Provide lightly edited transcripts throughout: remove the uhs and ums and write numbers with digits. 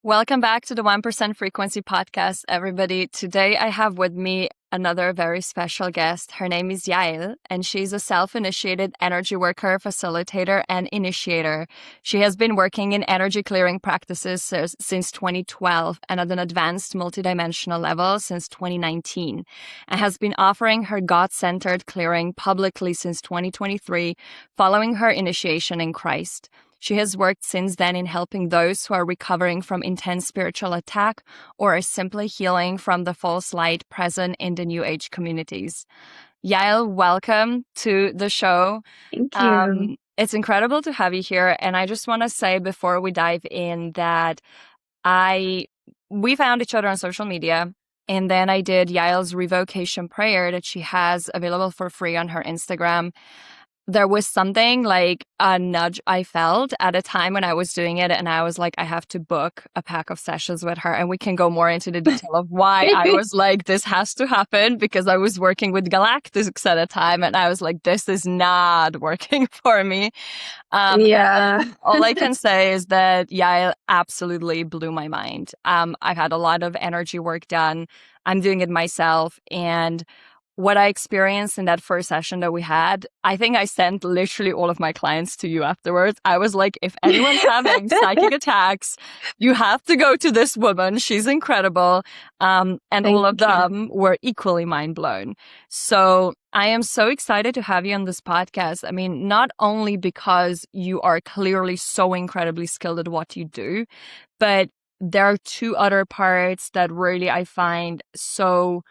Welcome back to the 1% Frequency Podcast, everybody. Today I have with me another very special guest. Her name is Iael, and she's a self-initiated energy worker, facilitator, and initiator. She has been working in energy clearing practices since 2012 and at an advanced multidimensional level since 2019, and has been offering her God-centered clearing publicly since 2023, following her initiation in Christ. She has worked since then in helping those who are recovering from intense spiritual attack or are simply healing from the false light present in the New Age communities. Iael, welcome to the show. Thank you. It's incredible to have you here. And I just want to say before we dive in that we found each other on social media. And then I did Iael's revocation prayer that she has available for free on her Instagram. There was something like a nudge I felt at a time when I was doing it. And I was like, I have to book a pack of sessions with her. And we can go more into the detail of why I was like, this has to happen, because I was working with galactics at a time. And I was like, this is not working for me. Yeah. All I can say is that, yeah, it absolutely blew my mind. I've had a lot of energy work done. I'm doing it myself. And what I experienced in that first session that we had, I think I sent literally all of my clients to you afterwards. I was like, if anyone's having psychic attacks, you have to go to this woman. She's incredible. And all of them were equally mind blown. So I am so excited to have you on this podcast. I mean, not only because you are clearly so incredibly skilled at what you do, but there are two other parts that really I find so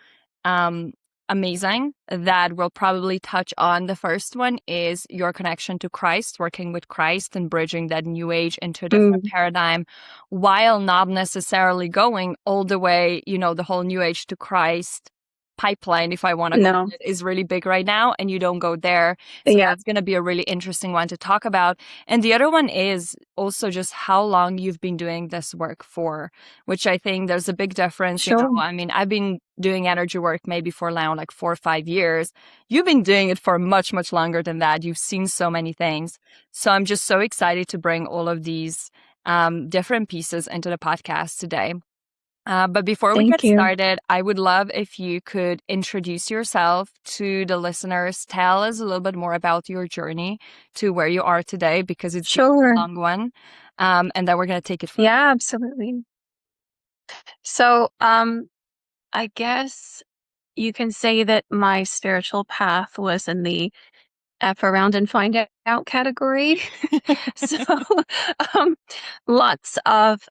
amazing that we'll probably touch on. The first one is your connection to Christ, working with Christ and bridging that new age into a different paradigm, while not necessarily going all the way, the whole new age to Christ pipeline, if I want to call it, is really big right now, and you don't go there. So that's going to be a really interesting one to talk about. And the other one is also just how long you've been doing this work for, which I think there's a big difference. Sure. I mean, I've been doing energy work maybe for now like 4 or 5 years. You've been doing it for much, much longer than that. You've seen so many things. So I'm just so excited to bring all of these different pieces into the podcast today. But before we get started, I would love if you could introduce yourself to the listeners. Tell us a little bit more about your journey to where you are today, because it's a long one. And then we're going to take it from there. Yeah, absolutely. So I guess you can say that my spiritual path was in the F around and find out category. So lots of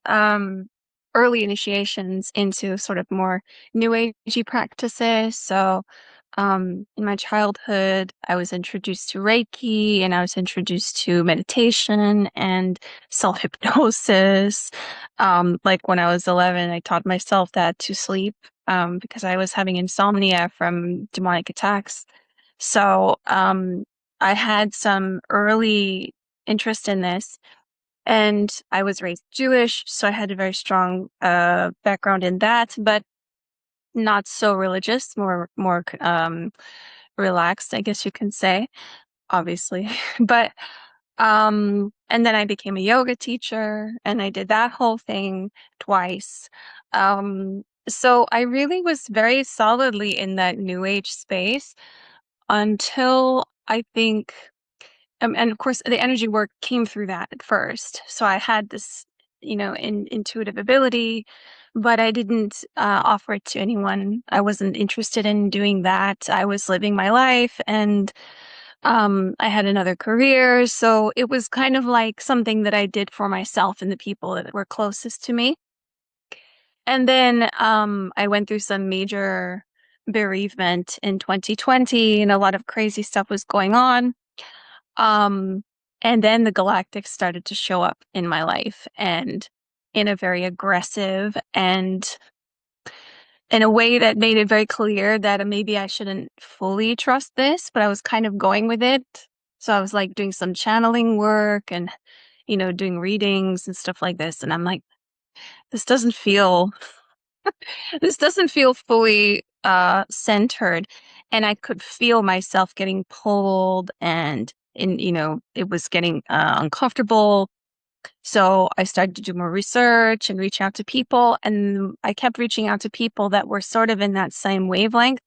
early initiations into sort of more new agey practices. So in my childhood, I was introduced to Reiki, and I was introduced to meditation and self-hypnosis. Like when I was 11, I taught myself that to sleep because I was having insomnia from demonic attacks. So I had some early interest in this. And I was raised Jewish, so I had a very strong background in that, but not so religious, more relaxed, I guess you can say, obviously. But and then I became a yoga teacher, and I did that whole thing twice. So I really was very solidly in that new age space until I think and of course, the energy work came through that at first. So I had this, intuitive ability, but I didn't offer it to anyone. I wasn't interested in doing that. I was living my life, and I had another career. So it was kind of like something that I did for myself and the people that were closest to me. And then I went through some major bereavement in 2020, and a lot of crazy stuff was going on. And then the galactic started to show up in my life, and in a very aggressive and in a way that made it very clear that maybe I shouldn't fully trust this, but I was kind of going with it. So I was like doing some channeling work and, doing readings and stuff like this. And I'm like, this doesn't feel fully centered. And I could feel myself getting pulled, and it was getting uncomfortable. So I started to do more research and reach out to people. And I kept reaching out to people that were sort of in that same wavelength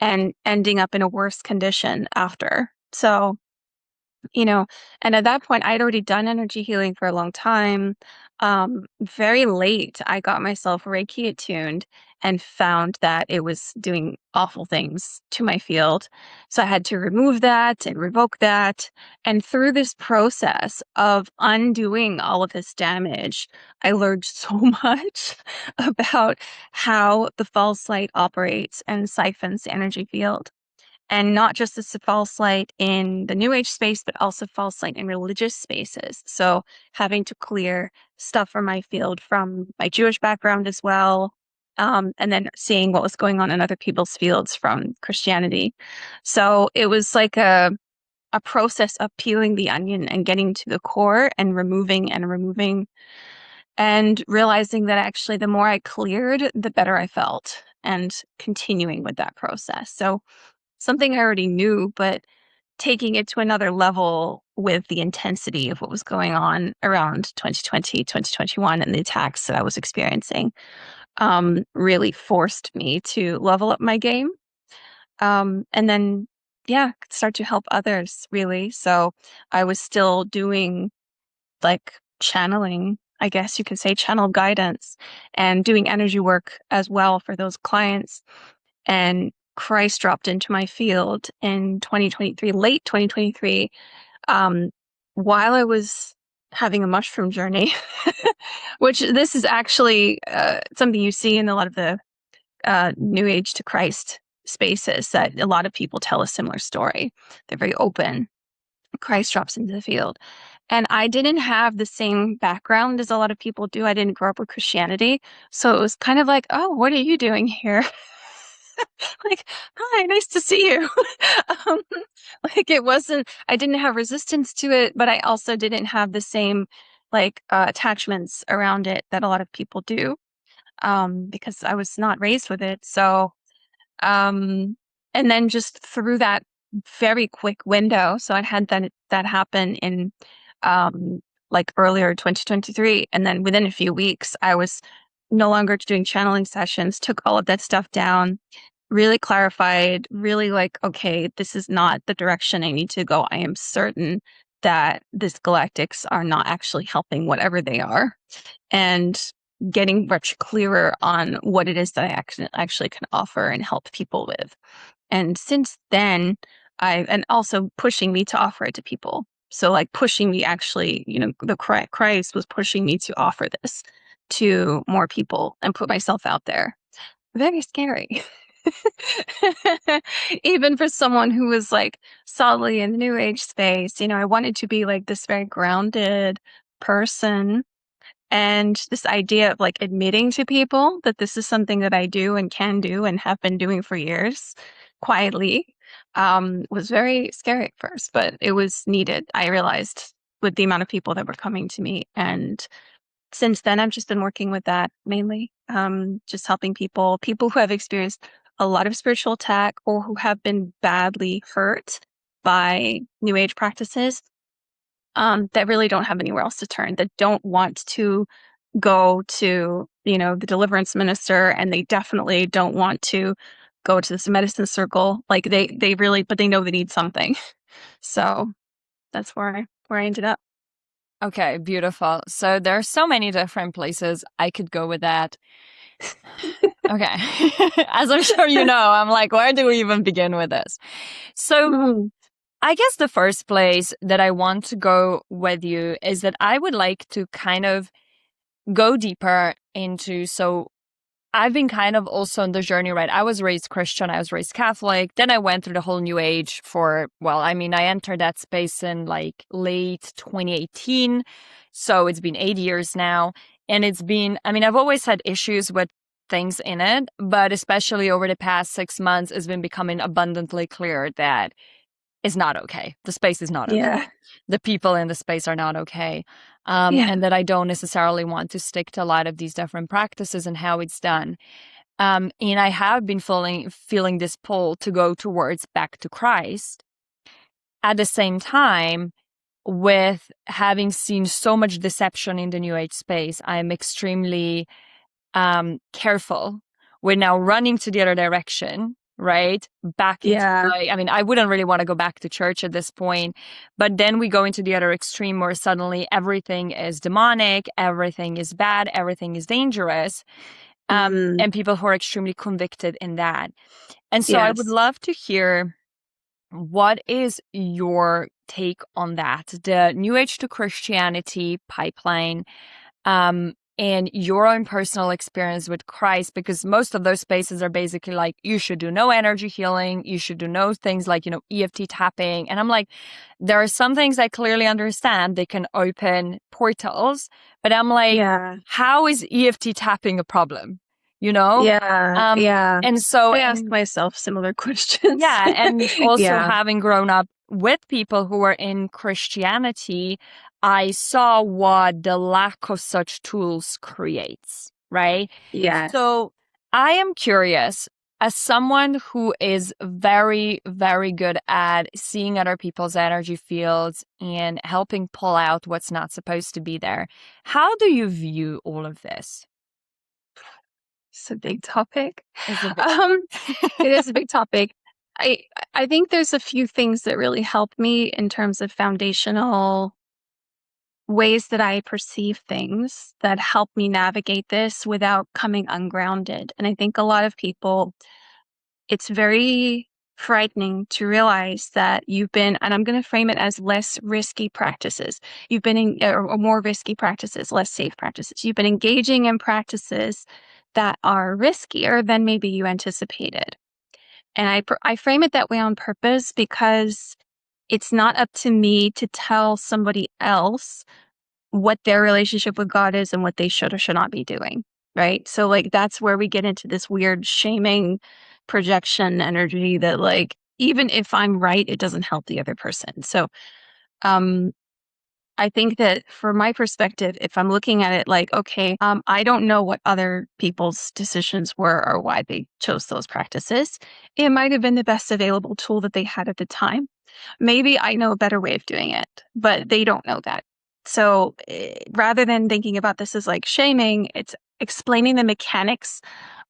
and ending up in a worse condition after. So, you know, and at that point, I'd already done energy healing for a long time. Very late, I got myself Reiki attuned and found that it was doing awful things to my field. So I had to remove that and revoke that. And through this process of undoing all of this damage, I learned so much about how the false light operates and siphons the energy field. And not just as a false light in the new age space, but also false light in religious spaces. So having to clear stuff from my field from my Jewish background as well. And then seeing what was going on in other people's fields from Christianity. So it was like a process of peeling the onion and getting to the core and removing and realizing that actually the more I cleared, the better I felt and continuing with that process. So something I already knew, but taking it to another level with the intensity of what was going on around 2020, 2021, and the attacks that I was experiencing really forced me to level up my game. And then, yeah, start to help others, really. So I was still doing like channeling, I guess you could say, channel guidance and doing energy work as well for those clients. And Christ dropped into my field in 2023, late 2023, um, while I was having a mushroom journey, which this is actually something you see in a lot of the New Age to Christ spaces, that a lot of people tell a similar story. They're very open. Christ drops into the field. And I didn't have the same background as a lot of people do. I didn't grow up with Christianity. So it was kind of like, oh, what are you doing here? Like, hi, nice to see you. um, like it wasn't, I didn't have resistance to it, but I also didn't have the same like attachments around it that a lot of people do, because I was not raised with it. So um, and then just through that very quick window, so I had that happen in um, like earlier 2023, and then within a few weeks, I was no longer doing channeling sessions, took all of that stuff down, really clarified, really like, okay, this is not the direction I need to go. I am certain that these galactics are not actually helping whatever they are, and getting much clearer on what it is that I actually can offer and help people with. And since then, and also pushing me to offer it to people. So like pushing me actually, the Christ was pushing me to offer this to more people and put myself out there. Very scary. Even for someone who was like solidly in the new age space, I wanted to be like this very grounded person. And this idea of like admitting to people that this is something that I do and can do and have been doing for years quietly, was very scary at first, but it was needed. I realized with the amount of people that were coming to me. And since then, I've just been working with that mainly, just helping people who have experienced a lot of spiritual attack or who have been badly hurt by New Age practices, that really don't have anywhere else to turn, that don't want to go to, the deliverance minister, and they definitely don't want to go to this medicine circle. Like they really, but they know they need something. So that's where I ended up. Okay, beautiful. So there are so many different places I could go with that. Okay. As I'm sure you know, I'm like, where do we even begin with this? So Mhm. I guess the first place that I want to go with you is that I would like to kind of go deeper into, so I've been kind of also on the journey, right? I was raised Christian, I was raised Catholic. Then I went through the whole New Age I entered that space in like late 2018. So it's been 8 years now. And I've always had issues with things in it, but especially over the past 6 months, it's been becoming abundantly clear that it's not okay. The space is not okay. Yeah. The people in the space are not okay. Yeah. And that I don't necessarily want to stick to a lot of these different practices and how it's done. And I have been feeling this pull to go towards back to Christ. At the same time, with having seen so much deception in the New Age space, I'm extremely careful. We're now running to the other direction, right? Back into, Yeah. I mean, I wouldn't really want to go back to church at this point, but then we go into the other extreme where suddenly everything is demonic, everything is bad, everything is dangerous. Mm, And people who are extremely convicted in that. And so I would yes. love to hear, what is your take on that? The New Age to Christianity pipeline, and your own personal experience with Christ, because most of those spaces are basically like, you should do no energy healing, you should do no things like, EFT tapping. And I'm like, there are some things I clearly understand. They can open portals, but I'm like, Yeah. how is EFT tapping a problem? You know? Yeah. Um, Yeah. and so, I ask and myself similar questions. yeah, and also Yeah. having grown up with people who were in Christianity, I saw what the lack of such tools creates, right? Yes. So I am curious, as someone who is very, very good at seeing other people's energy fields and helping pull out what's not supposed to be there, how do you view all of this? It's a big topic. Is it? Um, it is a big topic. I I think there's a few things that really help me in terms of foundational ways that I perceive things that help me navigate this without coming ungrounded. And I think a lot of people, it's very frightening to realize that you've been, and I'm going to frame it as less risky practices. You've been in, or more risky practices, less safe practices. You've been engaging in practices that are riskier than maybe you anticipated. And I frame it that way on purpose because it's not up to me to tell somebody else what their relationship with God is and what they should or should not be doing. Right. So, like, that's where we get into this weird shaming projection energy that, like, even if I'm right, it doesn't help the other person. So, um, I think that from my perspective, if I'm looking at it like, okay, I don't know what other people's decisions were or why they chose those practices. It might have been the best available tool that they had at the time. Maybe I know a better way of doing it, but they don't know that. So rather than thinking about this as like shaming, it's explaining the mechanics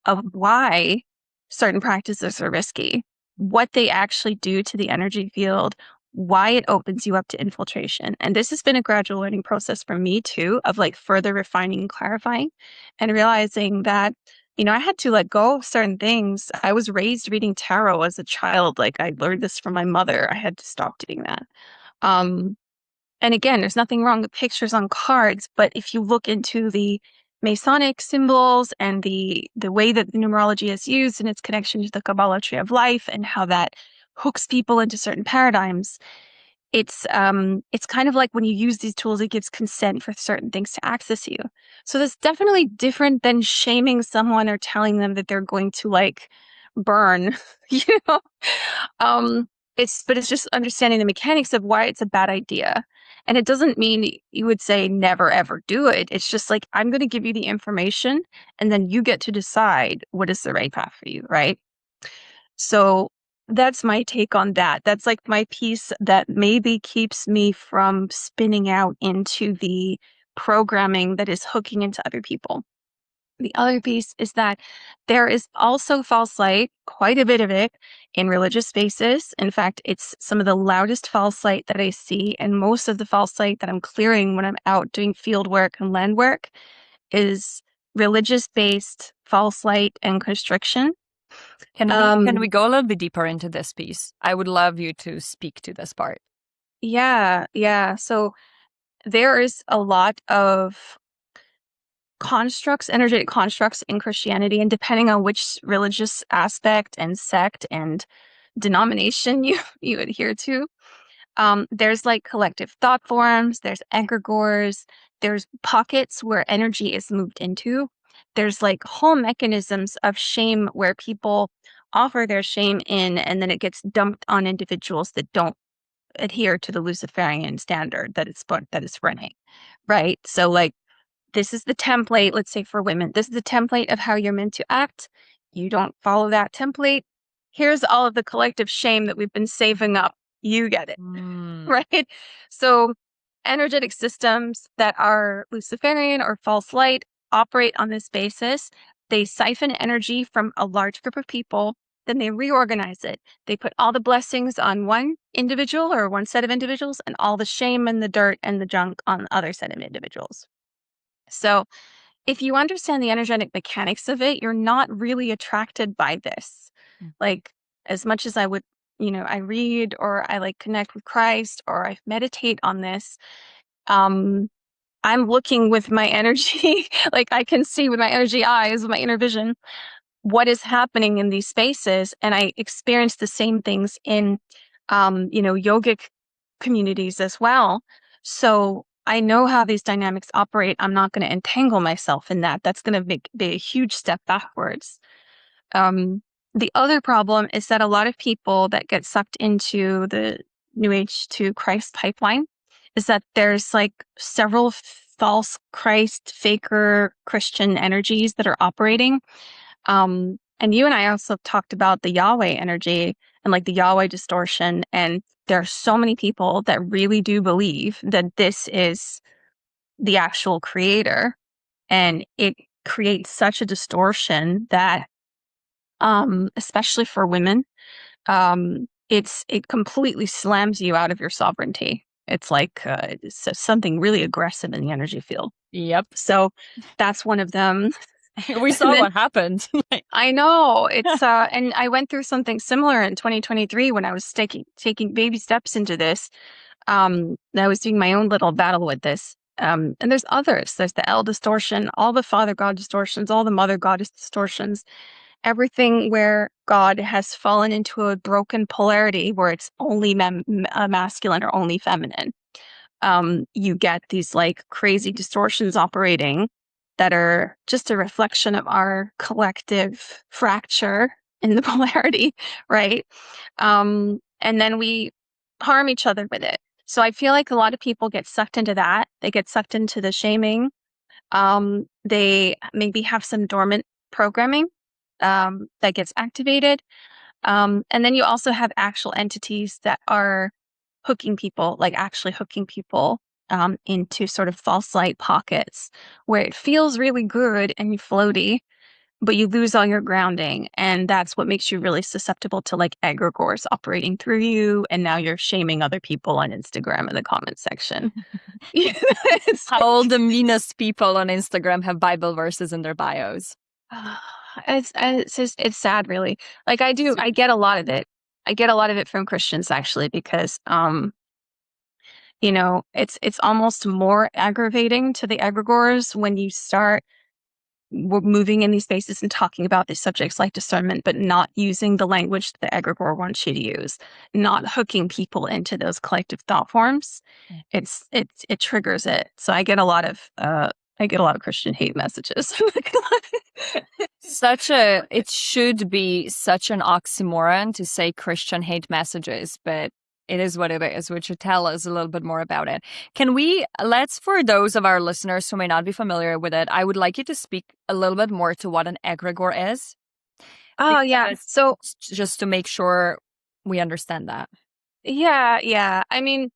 of why certain practices are risky, what they actually do to the energy field, why it opens you up to infiltration. And this has been a gradual learning process for me too, of like further refining and clarifying and realizing that, I had to let go of certain things. I was raised reading tarot as a child. Like, I learned this from my mother. I had to stop doing that. Um, and again, there's nothing wrong with pictures on cards, but if you look into the Masonic symbols and the way that the numerology is used and its connection to the Kabbalah tree of life and how that hooks people into certain paradigms, it's kind of like when you use these tools, it gives consent for certain things to access you. So that's definitely different than shaming someone or telling them that they're going to like burn, you know. Um, it's just understanding the mechanics of why it's a bad idea. And it doesn't mean you would say never ever do it. It's just like, I'm going to give you the information and then you get to decide what is the right path for you, right? So that's my take on that. That's like my piece that maybe keeps me from spinning out into the programming that is hooking into other people. The other piece is that there is also false light, quite a bit of it, in religious spaces. In fact, it's some of the loudest false light that I see, and most of the false light that I'm clearing when I'm out doing field work and land work is religious based false light and constriction. Can we Um, go a little bit deeper into this piece? I would love you to speak to this part. yeah, yeah. So there is a lot of constructs, energetic constructs in Christianity, and depending on which religious aspect and sect and denomination you adhere to, there's like collective thought forms, there's egregores, there's pockets where energy is moved into. There's like whole mechanisms of shame where people offer their shame in, and then it gets dumped on individuals that don't adhere to the Luciferian standard that it's running, right? So like, this is the template, let's say for women, this is the template of how you're meant to act. You don't follow that template. Here's all of the collective shame that we've been saving up. You get it. right? So energetic systems that are Luciferian or false light operate on this basis. They siphon energy from a large group of people, then they reorganize it. They put all the blessings on one individual or one set of individuals, and all the shame and the dirt and the junk on the other set of individuals. So if you understand the energetic mechanics of it, you're not really attracted by this. Like, as much as I would, I read or I like connect with Christ or I meditate on this, um, I'm looking with my energy, like I can see with my energy eyes, with my inner vision, what is happening in these spaces. And I experience the same things in, yogic communities as well. So I know how these dynamics operate. I'm not going to entangle myself in that. That's going to be a huge step backwards. Um, the other problem is that a lot of people that get sucked into the New Age to Christ pipeline is that there's like several false Christ faker Christian energies that are operating. And you and I also talked about the Yahweh energy and like the Yahweh distortion. And there are so many people that really do believe that this is the actual creator. And it creates such a distortion that, especially for women, it completely slams you out of your sovereignty. It's like it's something really aggressive in the energy field. Yep. So that's one of them. We saw what happened. I know it's and I went through something similar in 2023 when I was taking baby steps into this. I was doing my own little battle with this. And there's others. There's the L distortion, all the Father God distortions, all the Mother Goddess distortions, everything where God has fallen into a broken polarity where it's only masculine or only feminine. You get these like crazy distortions operating that are just a reflection of our collective fracture in the polarity, right? And then we harm each other with it. So I feel like a lot of people get sucked into that. They get sucked into the shaming. They maybe have some dormant programming that gets activated. And then you also have actual entities that are hooking people, like actually hooking people into sort of false light pockets where it feels really good and floaty, but you lose all your grounding. And that's what makes you really susceptible to like egregores operating through you. And now you're shaming other people on Instagram in the comment section. All the meanest people on Instagram have Bible verses in their bios. It's sad, really. Like I get a lot of it. I get a lot of it from Christians actually, because it's almost more aggravating to the egregores when you start moving in these spaces and talking about these subjects like discernment, but not using the language that the egregore wants you to use, not hooking people into those collective thought forms. It triggers it. So I get a lot of Christian hate messages. It should be such an oxymoron to say Christian hate messages, but it is what it is. Would you tell us a little bit more about it? For those of our listeners who may not be familiar with it, I would like you to speak a little bit more to what an egregore is. Oh, yeah. So just to make sure we understand that. Yeah. I mean,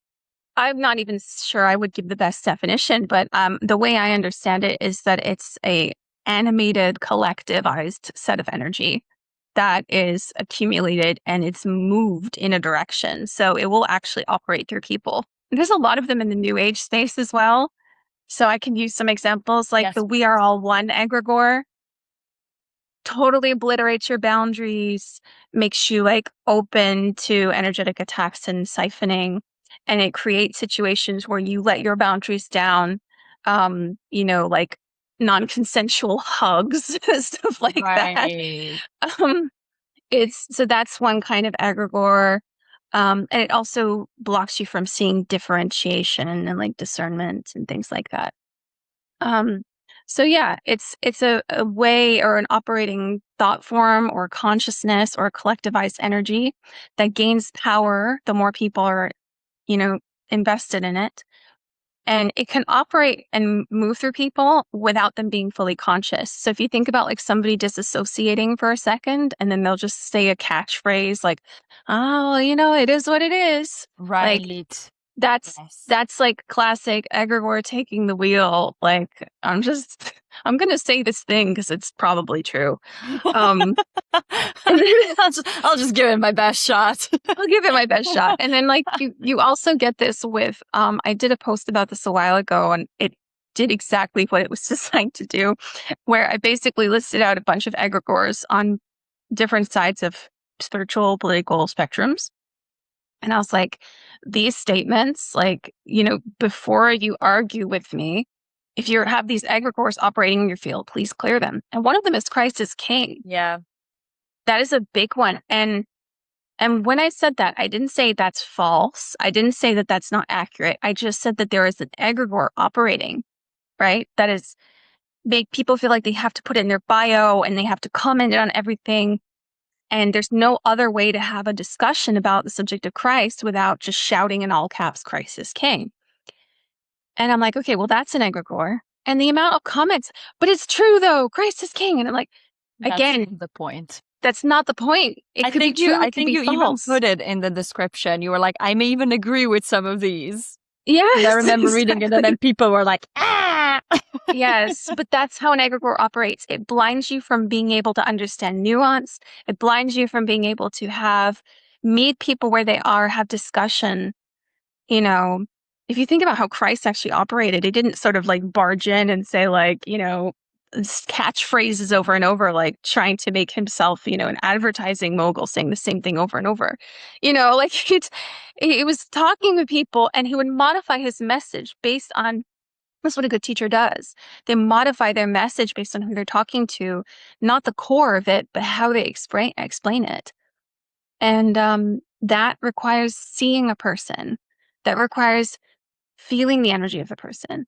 I'm not even sure I would give the best definition, but the way I understand it is that it's a animated, collectivized set of energy that is accumulated and it's moved in a direction. So it will actually operate through people. And there's a lot of them in the New Age space as well. So I can use some examples like Yes. the We Are All One egregore. Totally obliterates your boundaries, makes you like open to energetic attacks and siphoning. And it creates situations where you let your boundaries down, like non-consensual hugs, stuff like that. So that's one kind of egregore. And it also blocks you from seeing differentiation and like discernment and things like that. So yeah, it's a way or an operating thought form or consciousness or collectivized energy that gains power the more people are, invested in it. And it can operate and move through people without them being fully conscious. So if you think about like somebody disassociating for a second and then they'll just say a catchphrase like, oh, it is what it is. Right. Like, That's Yes. that's like classic egregore taking the wheel. Like I'm gonna say this thing because it's probably true. Um, and then I'll just give it my best shot. I'll give it my best shot. And then like you also get this with I did a post about this a while ago and it did exactly what it was designed to do, where I basically listed out a bunch of egregores on different sides of spiritual political spectrums. And I was like, these statements, like, before you argue with me, if you have these egregores operating in your field, please clear them. And one of them is Christ is King. Yeah. That is a big one. And when I said that, I didn't say that's false. I didn't say that that's not accurate. I just said that there is an egregore operating, right? That is make people feel like they have to put it in their bio and they have to comment on everything. And there's no other way to have a discussion about the subject of Christ without just shouting in all caps, Christ is King. And I'm like, okay, well, that's an egregore. And the amount of comments, but it's true though, Christ is King. And I'm like, That's again, the point. that's not the point. It could be true, I it could think be you even false. put it in the description. You were like, I may even agree with some of these. And I Yes, remember reading it, and exactly. then people were like, ah. Yes, but that's how an egregore operates. It blinds you from being able to understand nuance. It blinds you from being able to meet people where they are, have discussion. You know, if you think about how Christ actually operated, he didn't sort of like barge in and say like, catchphrases over and over, like trying to make himself, an advertising mogul saying the same thing over and over. Like he was talking with people and he would modify his message based on that's what a good teacher does. They modify their message based on who they're talking to, not the core of it, but how they explain it. And that requires seeing a person. That requires feeling the energy of the person.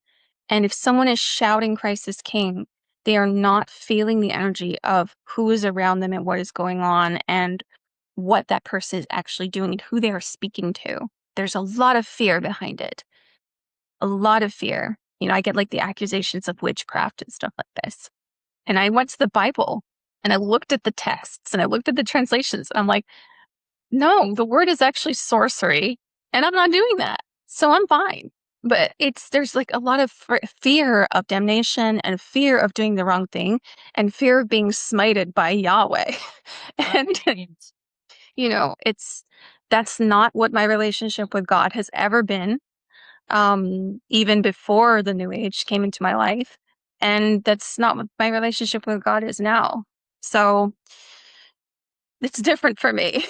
And if someone is shouting Christ is King, they are not feeling the energy of who is around them and what is going on and what that person is actually doing and who they are speaking to. There's a lot of fear behind it. A lot of fear. I get like the accusations of witchcraft and stuff like this. And I went to the Bible and I looked at the texts and I looked at the translations. And I'm like, no, the word is actually sorcery. And I'm not doing that. So I'm fine. But there's like a lot of fear of damnation and fear of doing the wrong thing and fear of being smited by Yahweh. And, Right. that's not what my relationship with God has ever been. Even before the new age came into my life. And that's not what my relationship with God is now. So it's different for me.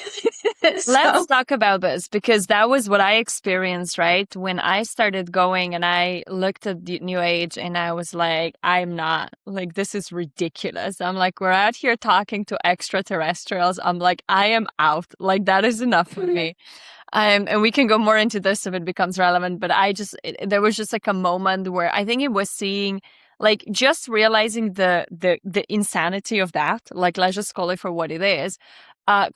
Let's So, talk about this because that was what I experienced, right? When I started going and I looked at the new age and I was like, I'm not like, this is ridiculous. I'm like, we're out here talking to extraterrestrials. I'm like, I am out. Like, that is enough for me. And we can go more into this if it becomes relevant. But there was just like a moment where I think it was seeing, like, just realizing the insanity of that. Like, let's just call it for what it is.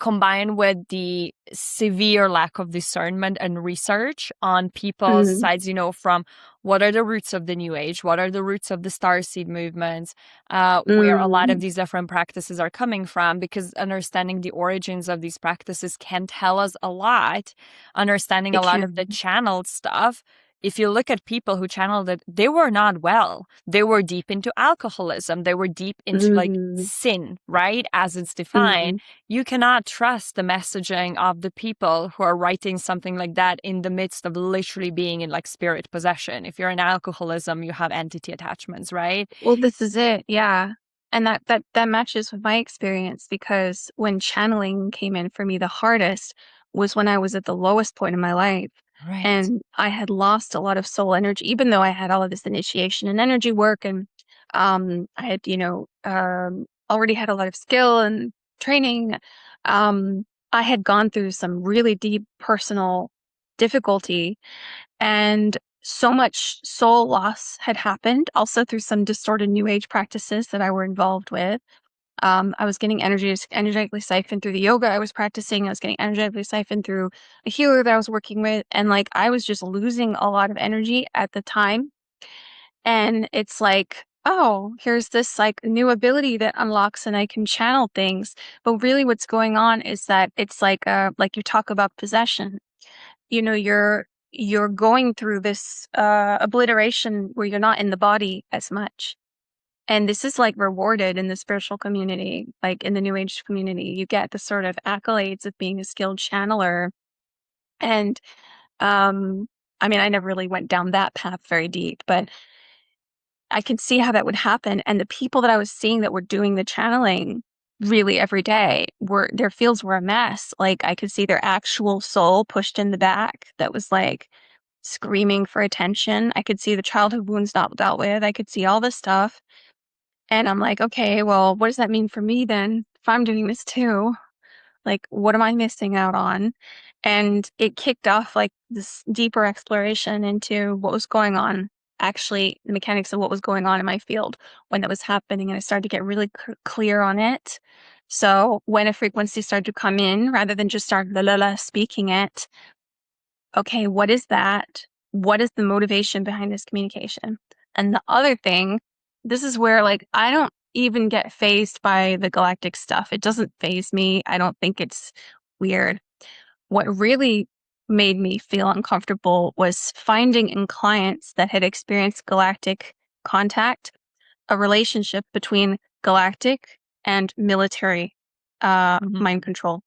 Combined with the severe lack of discernment and research on people's mm, sides, from what are the roots of the New Age, what are the roots of the starseed movements, where a lot of mm, these different practices are coming from, because understanding the origins of these practices can tell us a lot. Understanding a it lot of the can. channeled stuff, if you look at people who channeled it, they were not well. They were deep into alcoholism. They were deep into like Mm, sin, right? As it's defined. mm. You cannot trust the messaging of the people who are writing something like that in the midst of literally being in like spirit possession. If you're in alcoholism, you have entity attachments, right? Well, this is it. Yeah. And that matches with my experience because when channeling came in for me, the hardest was when I was at the lowest point in my life. Right. And I had lost a lot of soul energy, even though I had all of this initiation and energy work. And I had, already had a lot of skill and training. I had gone through some really deep personal difficulty and so much soul loss had happened also through some distorted new age practices that I were involved with. I was getting energetically siphoned through the yoga I was practicing. I was getting energetically siphoned through a healer that I was working with. And like, I was just losing a lot of energy at the time. And it's like, oh, here's this like new ability that unlocks and I can channel things. But really what's going on is that it's like you talk about possession. You're you're going through this obliteration where you're not in the body as much. And this is like rewarded in the spiritual community, like in the New Age community. You get the sort of accolades of being a skilled channeler. And I mean, I never really went down that path very deep, but I can see how that would happen. And the people that I was seeing that were doing the channeling really every day were their fields were a mess. Like I could see their actual soul pushed in the back that was like screaming for attention. I could see the childhood wounds not dealt with. I could see all this stuff. And I'm like, okay, well, what does that mean for me then? If I'm doing this too, like, what am I missing out on? And it kicked off like this deeper exploration into what was going on, actually, the mechanics of what was going on in my field when that was happening. And I started to get really clear on it. So when a frequency started to come in, rather than just start la la la speaking it, okay, what is that? What is the motivation behind this communication? And the other thing, this is where like I don't even get phased by the galactic stuff. It doesn't phase me. I don't think it's weird. What really made me feel uncomfortable was finding in clients that had experienced galactic contact a relationship between galactic and military mind control.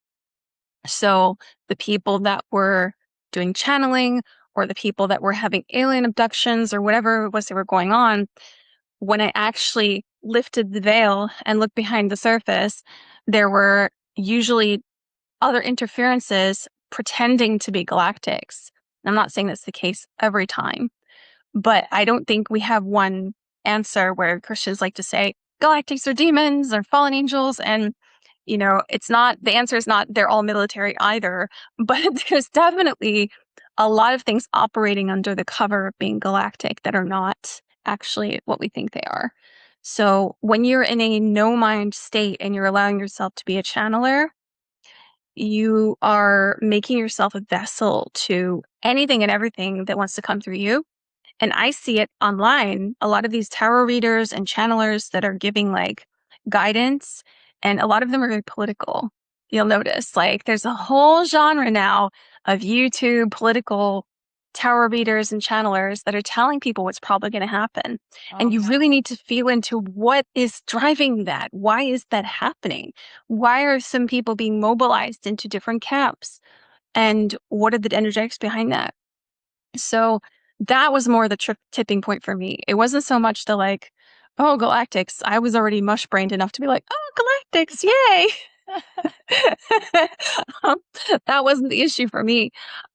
So the people that were doing channeling or the people that were having alien abductions or whatever it was that were going on, when I actually lifted the veil and looked behind the surface, there were usually other interferences pretending to be galactics. I'm not saying that's the case every time, but I don't think we have one answer where Christians like to say galactics are demons or fallen angels. And, you know, it's not, the answer is not they're all military either, but there's definitely a lot of things operating under the cover of being galactic that are not actually what we think they are. So when you're in a no mind state and you're allowing yourself to be a channeler, you are making yourself a vessel to anything and everything that wants to come through you. And I see it online, a lot of these tarot readers and channelers that are giving like guidance, and a lot of them are very political. You'll notice like there's a whole genre now of YouTube political tarot readers and channelers that are telling people what's probably going to happen. And you really need to feel into what is driving that. Why is that happening? Why are some people being mobilized into different camps? And what are the energetics behind that? So that was more the tipping point for me. It wasn't so much the like, oh, galactics. I was already mush brained enough to be like, oh, galactics, yay. um, that wasn't the issue for me.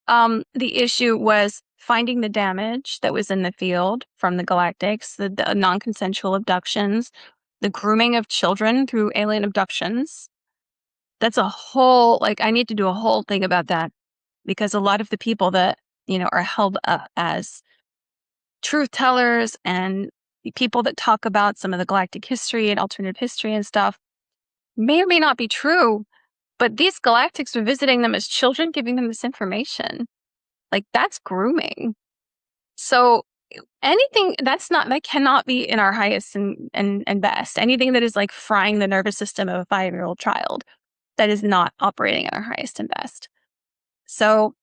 The issue was finding the damage that was in the field from the galactics, the non-consensual abductions, the grooming of children through alien abductions. That's a whole, like, I need to do a whole thing about that, because a lot of the people that, you know, are held up as truth tellers and people that talk about some of the galactic history and alternative history and stuff may or may not be true, but these galactics are visiting them as children, giving them this information. Like, that's grooming. So anything that cannot be in our highest and best. Anything that is like frying the nervous system of a 5-year-old child, that is not operating at our highest and best. So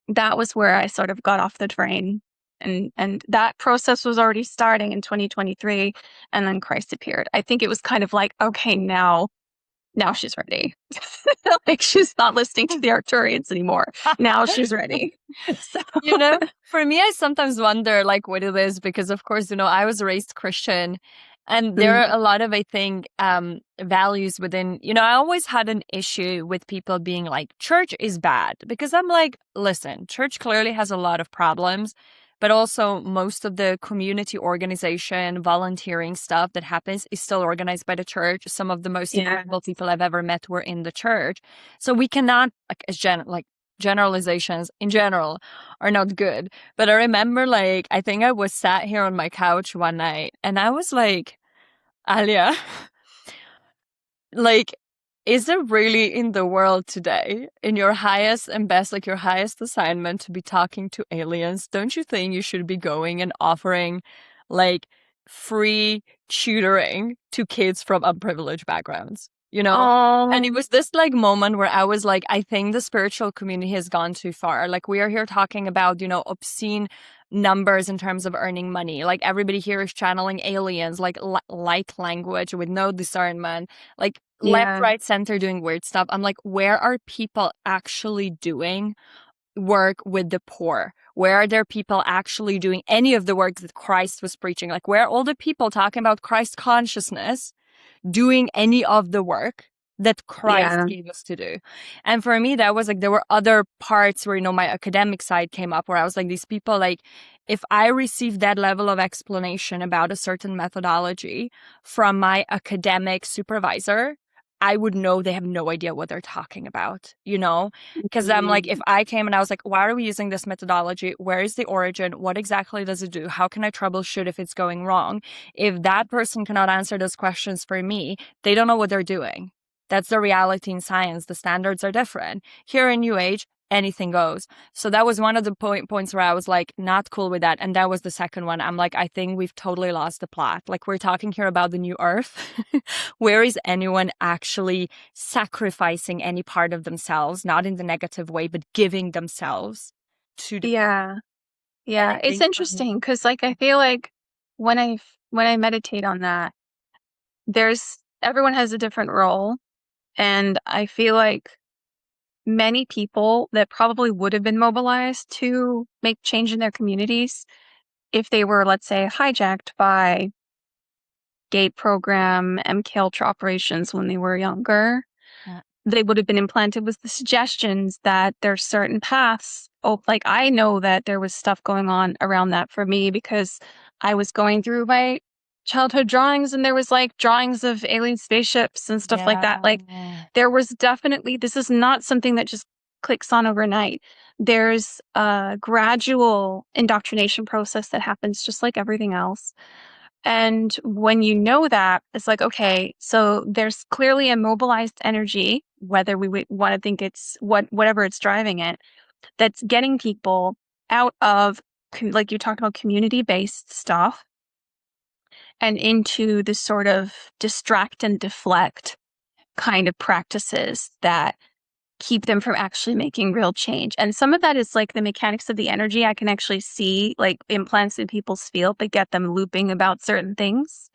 that was where I sort of got off the train. And that process was already starting in 2023, and then Christ appeared. I think it was kind of like, okay, now she's ready. Like, she's not listening to the Arcturians anymore. Now she's ready. So. You know, for me, I sometimes wonder like what it is, because of course, you know, I was raised Christian, and there are a lot of, I think, values within, you know, I always had an issue with people being like, church is bad, because I'm like, listen, church clearly has a lot of problems, but also most of the community organization, volunteering stuff that happens is still organized by the church. Some of the most incredible people I've ever met were in the church. So we cannot, like, generalizations in general are not good. But I remember, like, I think I was sat here on my couch one night and I was like, Alja, like, is it really in the world today, in your highest and best, like your highest assignment, to be talking to aliens? Don't you think you should be going and offering like free tutoring to kids from unprivileged backgrounds? you know? And it Oh, was this like moment where I was like, I think the spiritual community has gone too far. Like, we are here talking about, obscene numbers in terms of earning money. Like, everybody here is channeling aliens, like light language with no discernment, like left, yeah, right, center doing weird stuff. I'm like, where are people actually doing work with the poor? Where are there people actually doing any of the work that Christ was preaching? Like, where are all the people talking about Christ consciousness doing any of the work that Christ yeah, gave us to do? And for me, that was like, there were other parts where, my academic side came up, where I was like, these people, like, if I receive that level of explanation about a certain methodology from my academic supervisor, I would know they have no idea what they're talking about, Because I'm like, if mm, I came and I was like, why are we using this methodology? Where is the origin? What exactly does it do? How can I troubleshoot if it's going wrong? If that person cannot answer those questions for me, they don't know what they're doing. That's the reality in science. The standards are different. Here in New Age, anything goes. So that was one of the points where I was like, not cool with that. And that was the second one. I'm like, I think we've totally lost the plot. Like, we're talking here about the new earth. Where is anyone actually sacrificing any part of themselves, not in the negative way, but giving themselves to the. yeah, And yeah. I It's think for me, interesting because, like, I feel like when I meditate on that, there's everyone has a different role, and I feel like many people that probably would have been mobilized to make change in their communities if they were, let's say, hijacked by gate program, MK Ultra operations when they were younger, yeah, they would have been implanted with the suggestions that there's certain paths. Oh, like I know that there was stuff going on around that for me because I was going through my childhood drawings and there was like drawings of alien spaceships and stuff like that. Like yeah, there was definitely, this is not something that just clicks on overnight. There's a gradual indoctrination process that happens just like everything else. And when you know that, it's like, okay, so there's clearly a mobilized energy, whether we want to think it's whatever it's driving it, that's getting people out of, like you talked about, community-based stuff and into this sort of distract and deflect kind of practices that keep them from actually making real change. And some of that is like the mechanics of the energy. I can actually see like implants in people's field that get them looping about certain things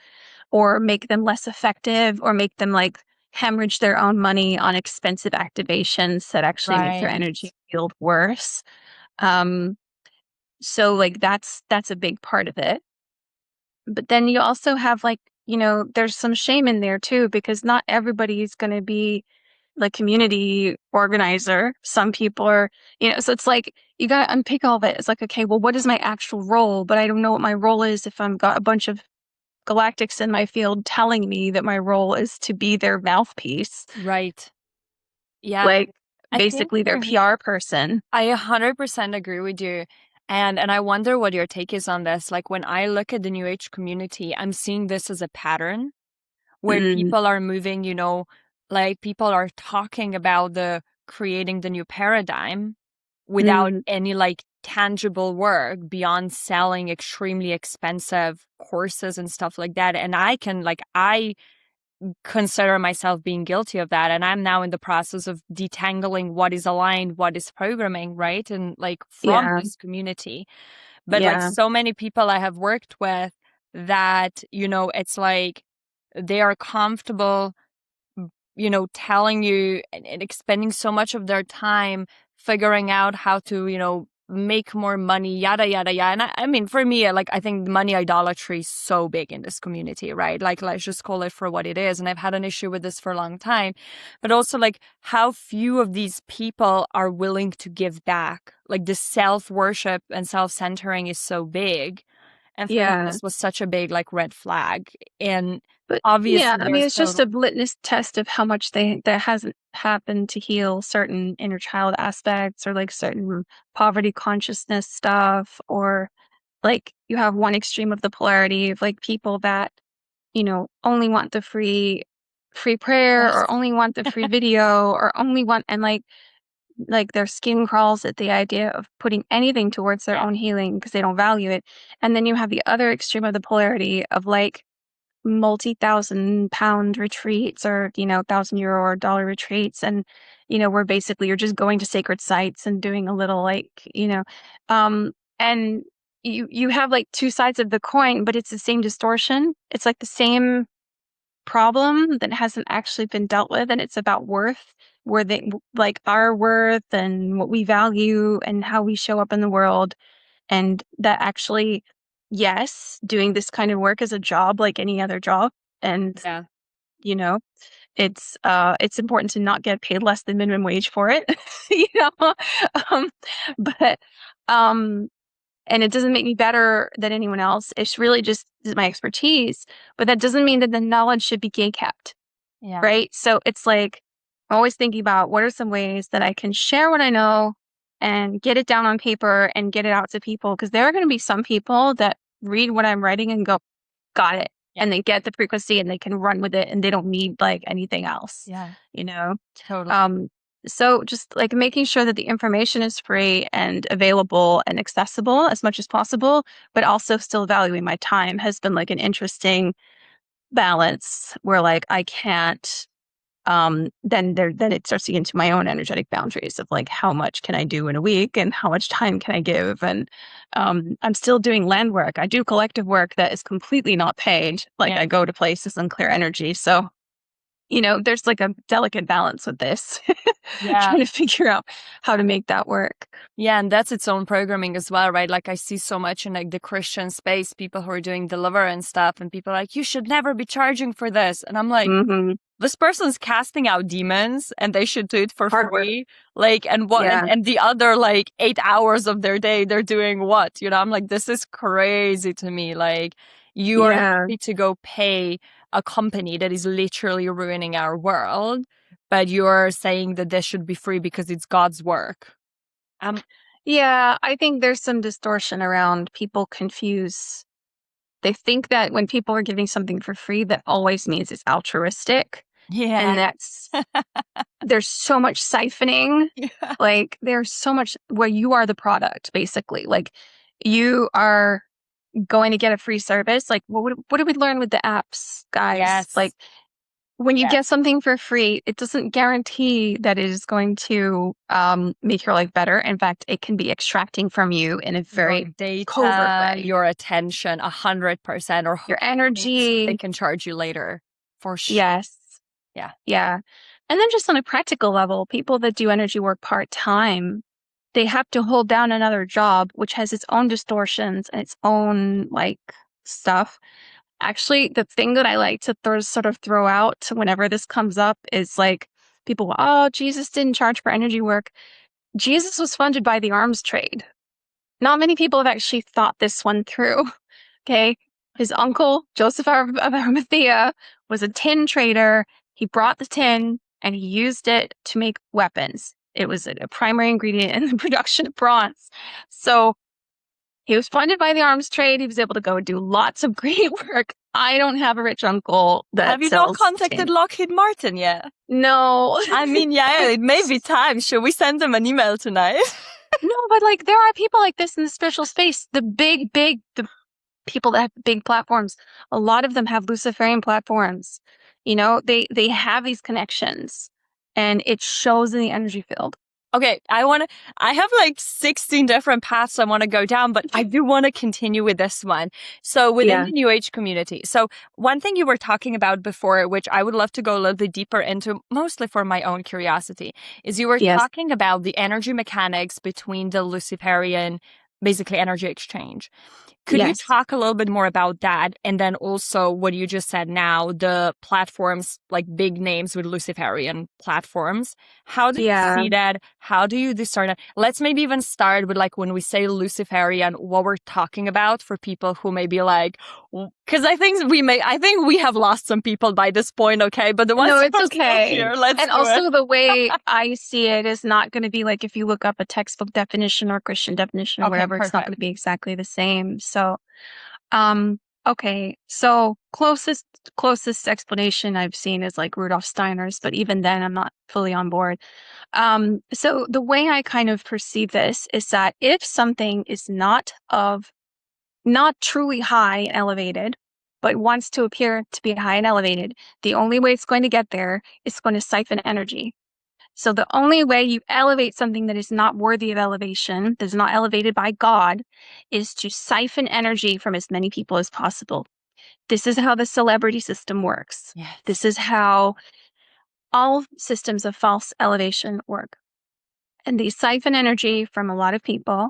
or make them less effective or make them like hemorrhage their own money on expensive activations that actually make their right. energy field worse. Um, so like that's a big part of it. But then you also have like, there's some shame in there too, because not everybody is going to be like community organizer. Some people are, so it's like you got to unpick all of it. It's like, okay, well, what is my actual role? But I don't know what my role is if I'm got a bunch of galactics in my field telling me that my role is to be their mouthpiece, Right. Yeah. like I think basically their for me, PR person. I 100% agree with you. And I wonder what your take is on this. Like, when I look at the New Age community, I'm seeing this as a pattern where Mm, people are moving, like, people are talking about the creating the new paradigm without mm, any like tangible work beyond selling extremely expensive courses and stuff like that. And I consider myself being guilty of that. And I'm now in the process of detangling what is aligned, what is programming, right? And like from yeah, this community. But like yeah, so many people I have worked with that, it's like they are comfortable, telling you and expending so much of their time figuring out how to, make more money, yada, yada, yada. And I mean, for me, like, I think money idolatry is so big in this community, right? Like, let's just call it for what it is. And I've had an issue with this for a long time. But also, like, how few of these people are willing to give back. Like, the self worship and self centering is so big. And for me, yeah. this was such a big, like, red flag. And But yeah, obviously, I mean, there's it's just total. a litmus test of how much that hasn't happened to heal certain inner child aspects or like certain poverty consciousness stuff, or like you have one extreme of the polarity of like people that, only want the free prayer Yes. or only want the free video or only want and like their skin crawls at the idea of putting anything towards their own healing because they don't value it. And then you have the other extreme of the polarity of like multi-thousand-pound retreats or, €1,000 or dollar retreats. And, where basically you're just going to sacred sites and doing a little and you have like two sides of the coin, but it's the same distortion. It's like the same problem that hasn't actually been dealt with. And it's about worth, where they like our worth and what we value and how we show up in the world. And that actually, yes, doing this kind of work is a job like any other job. And, Yeah. you know, it's important to not get paid less than minimum wage for it, you know. Um, but um and it doesn't make me better than anyone else. It's really just my expertise. But that doesn't mean that the knowledge should be gatekept, Yeah. right? So it's like I'm always thinking about what are some ways that I can share what I know and get it down on paper and get it out to people. Because there are going to be some people that read what I'm writing and go, got it. Yeah. And they get the frequency and they can run with it and they don't need like anything else, Yeah. you know? Totally. So just like making sure that the information is free and available and accessible as much as possible, but also still valuing my time has been like an interesting balance where like I can't then it starts to get into my own energetic boundaries of like how much can I do in a week and how much time can I give. And I'm still doing land work. I do collective work that is completely not paid. Like Yeah. I go to places and clear energy. So there's like a delicate balance with this, Yeah. trying to figure out how to make that work. Yeah, and that's its own programming as well, right? Like I see so much in like the Christian space, people who are doing deliverance stuff, and people are like, you should never be charging for this. And I'm like, Hmm. this person's casting out demons and they should do it for Hard work. free. Like, and what, Yeah. and the other like 8 hours of their day, they're doing what? I'm like, this is crazy to me. Like, you are Yeah. happy to go pay a company that is literally ruining our world, but you're saying that this should be free because it's God's work. Yeah. I think there's some distortion around people confuse. They think that when people are giving something for free, that always means it's altruistic. Yeah. And there's so much siphoning. Yeah. Like there's so much where you are the product, basically. Like you are going to get a free service. Like what did we learn with the apps, guys? Yes. Like when you Yes. get something for free, it doesn't guarantee that it is going to make your life better. In fact, it can be extracting from you in a Your very covert data, way. your attention, 100%, or Your hoping so they energy. can charge you later. For sure. Yes. Yeah. Yeah. And then just on a practical level, people that do energy work part-time, they have to hold down another job, which has its own distortions and its own like stuff. Actually, the thing that I like to throw out whenever this comes up is like people, oh, Jesus didn't charge for energy work. Jesus was funded by the arms trade. Not many people have actually thought this one through. Okay. His uncle, Joseph of Arimathea, was a tin trader. He brought the tin and he used it to make weapons. It was a primary ingredient in the production of bronze. So he was funded by the arms trade. He was able to go and do lots of great work. I don't have a rich uncle Have that you not sells contacted tin. Lockheed Martin yet? No. I mean, yeah, it may be time. Should we send them an email tonight? No, but like there are people like this in the spiritual space. The the people that have big platforms, a lot of them have Luciferian platforms. They have these connections and it shows in the energy field. Okay, I have like 16 different paths I want to go down, but I do want to continue with this one. So within Yeah. the New Age community. So one thing you were talking about before, which I would love to go a little bit deeper into, mostly for my own curiosity, is you were Yes. talking about the energy mechanics between the Luciferian, basically energy exchange. Could you Yes. talk a little bit more about that? And then also what you just said now, the platforms, like big names with Luciferian platforms. How do you Yeah. see that? How do you discern it? Let's maybe even start with like when we say Luciferian, what we're talking about for people who may be like, because I think we have lost some people by this point, okay? But the ones No, who it's are still okay. here, let's And do it. also the way I see it is not going to be like if you look up a textbook definition or Christian definition or Okay, whatever, it's not going perfect. to be exactly the same. So, okay. So closest explanation I've seen is like Rudolf Steiner's, but even then I'm not fully on board. So the way I kind of perceive this is that if something is not truly high and elevated, but wants to appear to be high and elevated, the only way it's going to get there is going to siphon energy. So the only way you elevate something that is not worthy of elevation, that is not elevated by God, is to siphon energy from as many people as possible. This is how the celebrity system works. Yes. This is how all systems of false elevation work. And they siphon energy from a lot of people.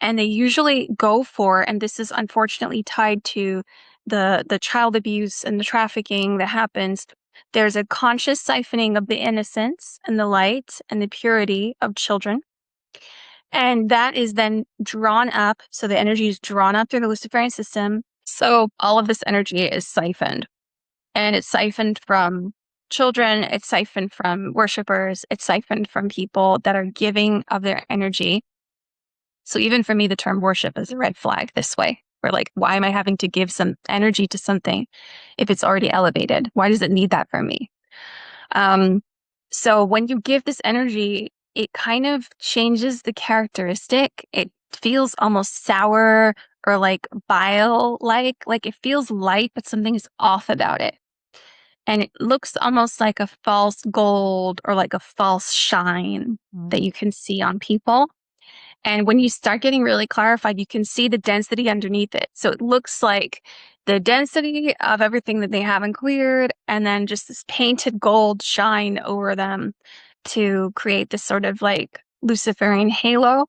And they usually go for, and this is unfortunately tied to the child abuse and the trafficking that happens, there's a conscious siphoning of the innocence and the light and the purity of children. And that is then drawn up. So the energy is drawn up through the Luciferian system. So all of this energy is siphoned. And it's siphoned from children, it's siphoned from worshipers, it's siphoned from people that are giving of their energy. So even for me, the term worship is a red flag this way. We're like, why am I having to give some energy to something if it's already elevated? Why does it need that from me? So when you give this energy, it kind of changes the characteristic. It feels almost sour or like bile-like. Like it feels light, but something is off about it. And it looks almost like a false gold or like a false shine that you can see on people. And when you start getting really clarified, you can see the density underneath it. So it looks like the density of everything that they haven't cleared, and then just this painted gold shine over them to create this sort of like Luciferian halo.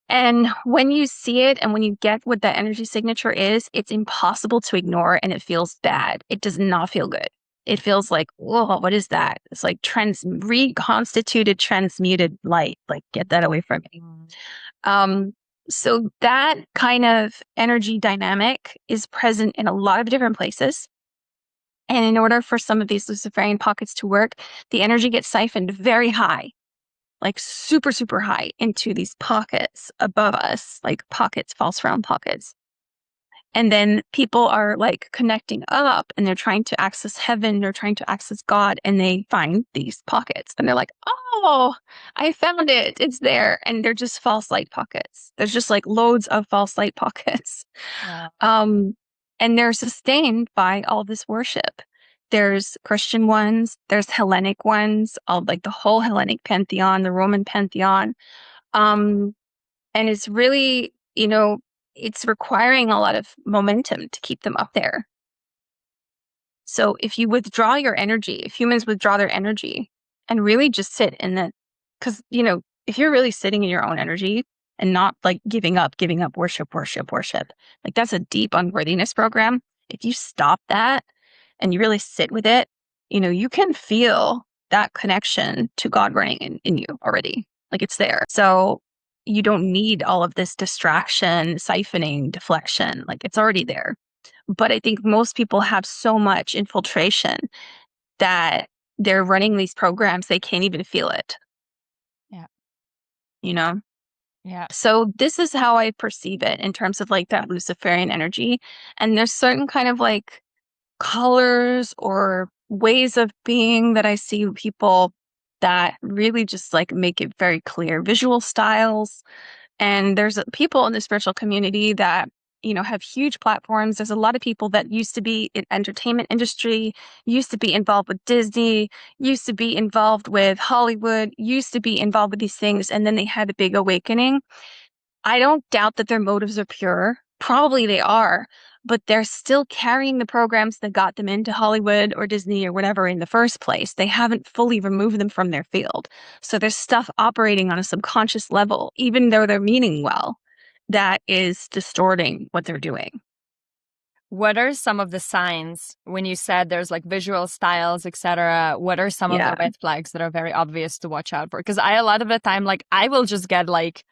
And when you see it and when you get what that energy signature is, it's impossible to ignore and it feels bad. It does not feel good. It feels like, whoa, what is that? It's like reconstituted, transmuted light. Like, get that away from me. So that kind of energy dynamic is present in a lot of different places. And in order for some of these Luciferian pockets to work, the energy gets siphoned very high, like super, super high into these pockets above us, like pockets, false realm pockets. And then people are like connecting up and they're trying to access heaven, they're trying to access God, and they find these pockets and they're like, oh, I found it. It's there. And they're just false light pockets. There's just like loads of false light pockets. Wow. And they're sustained by all this worship. There's Christian ones, there's Hellenic ones, all like the whole Hellenic pantheon, the Roman pantheon. And it's really, it's requiring a lot of momentum to keep them up there. So if you withdraw your energy, if humans withdraw their energy and really just sit in because, if you're really sitting in your own energy and not like giving up, worship, like that's a deep unworthiness program. If you stop that and you really sit with it, you can feel that connection to God running in you already. Like it's there. So you don't need all of this distraction, siphoning, deflection. Like it's already there. But I think most people have so much infiltration that they're running these programs, they can't even feel it. Yeah. Yeah. So this is how I perceive it in terms of like that Luciferian energy. And there's certain kind of like colors or ways of being that I see people that really just like make it very clear, visual styles. And there's people in the spiritual community that, have huge platforms. There's a lot of people that used to be in entertainment industry, used to be involved with Disney, used to be involved with Hollywood, used to be involved with these things. And then they had a big awakening. I don't doubt that their motives are pure. Probably they are, but they're still carrying the programs that got them into Hollywood or Disney or whatever in the first place. They haven't fully removed them from their field. So there's stuff operating on a subconscious level, even though they're meaning well, that is distorting what they're doing. What are some of the signs when you said there's like visual styles, etc.? What are some of the red flags that are very obvious to watch out for? Because a lot of the time, like I will just get like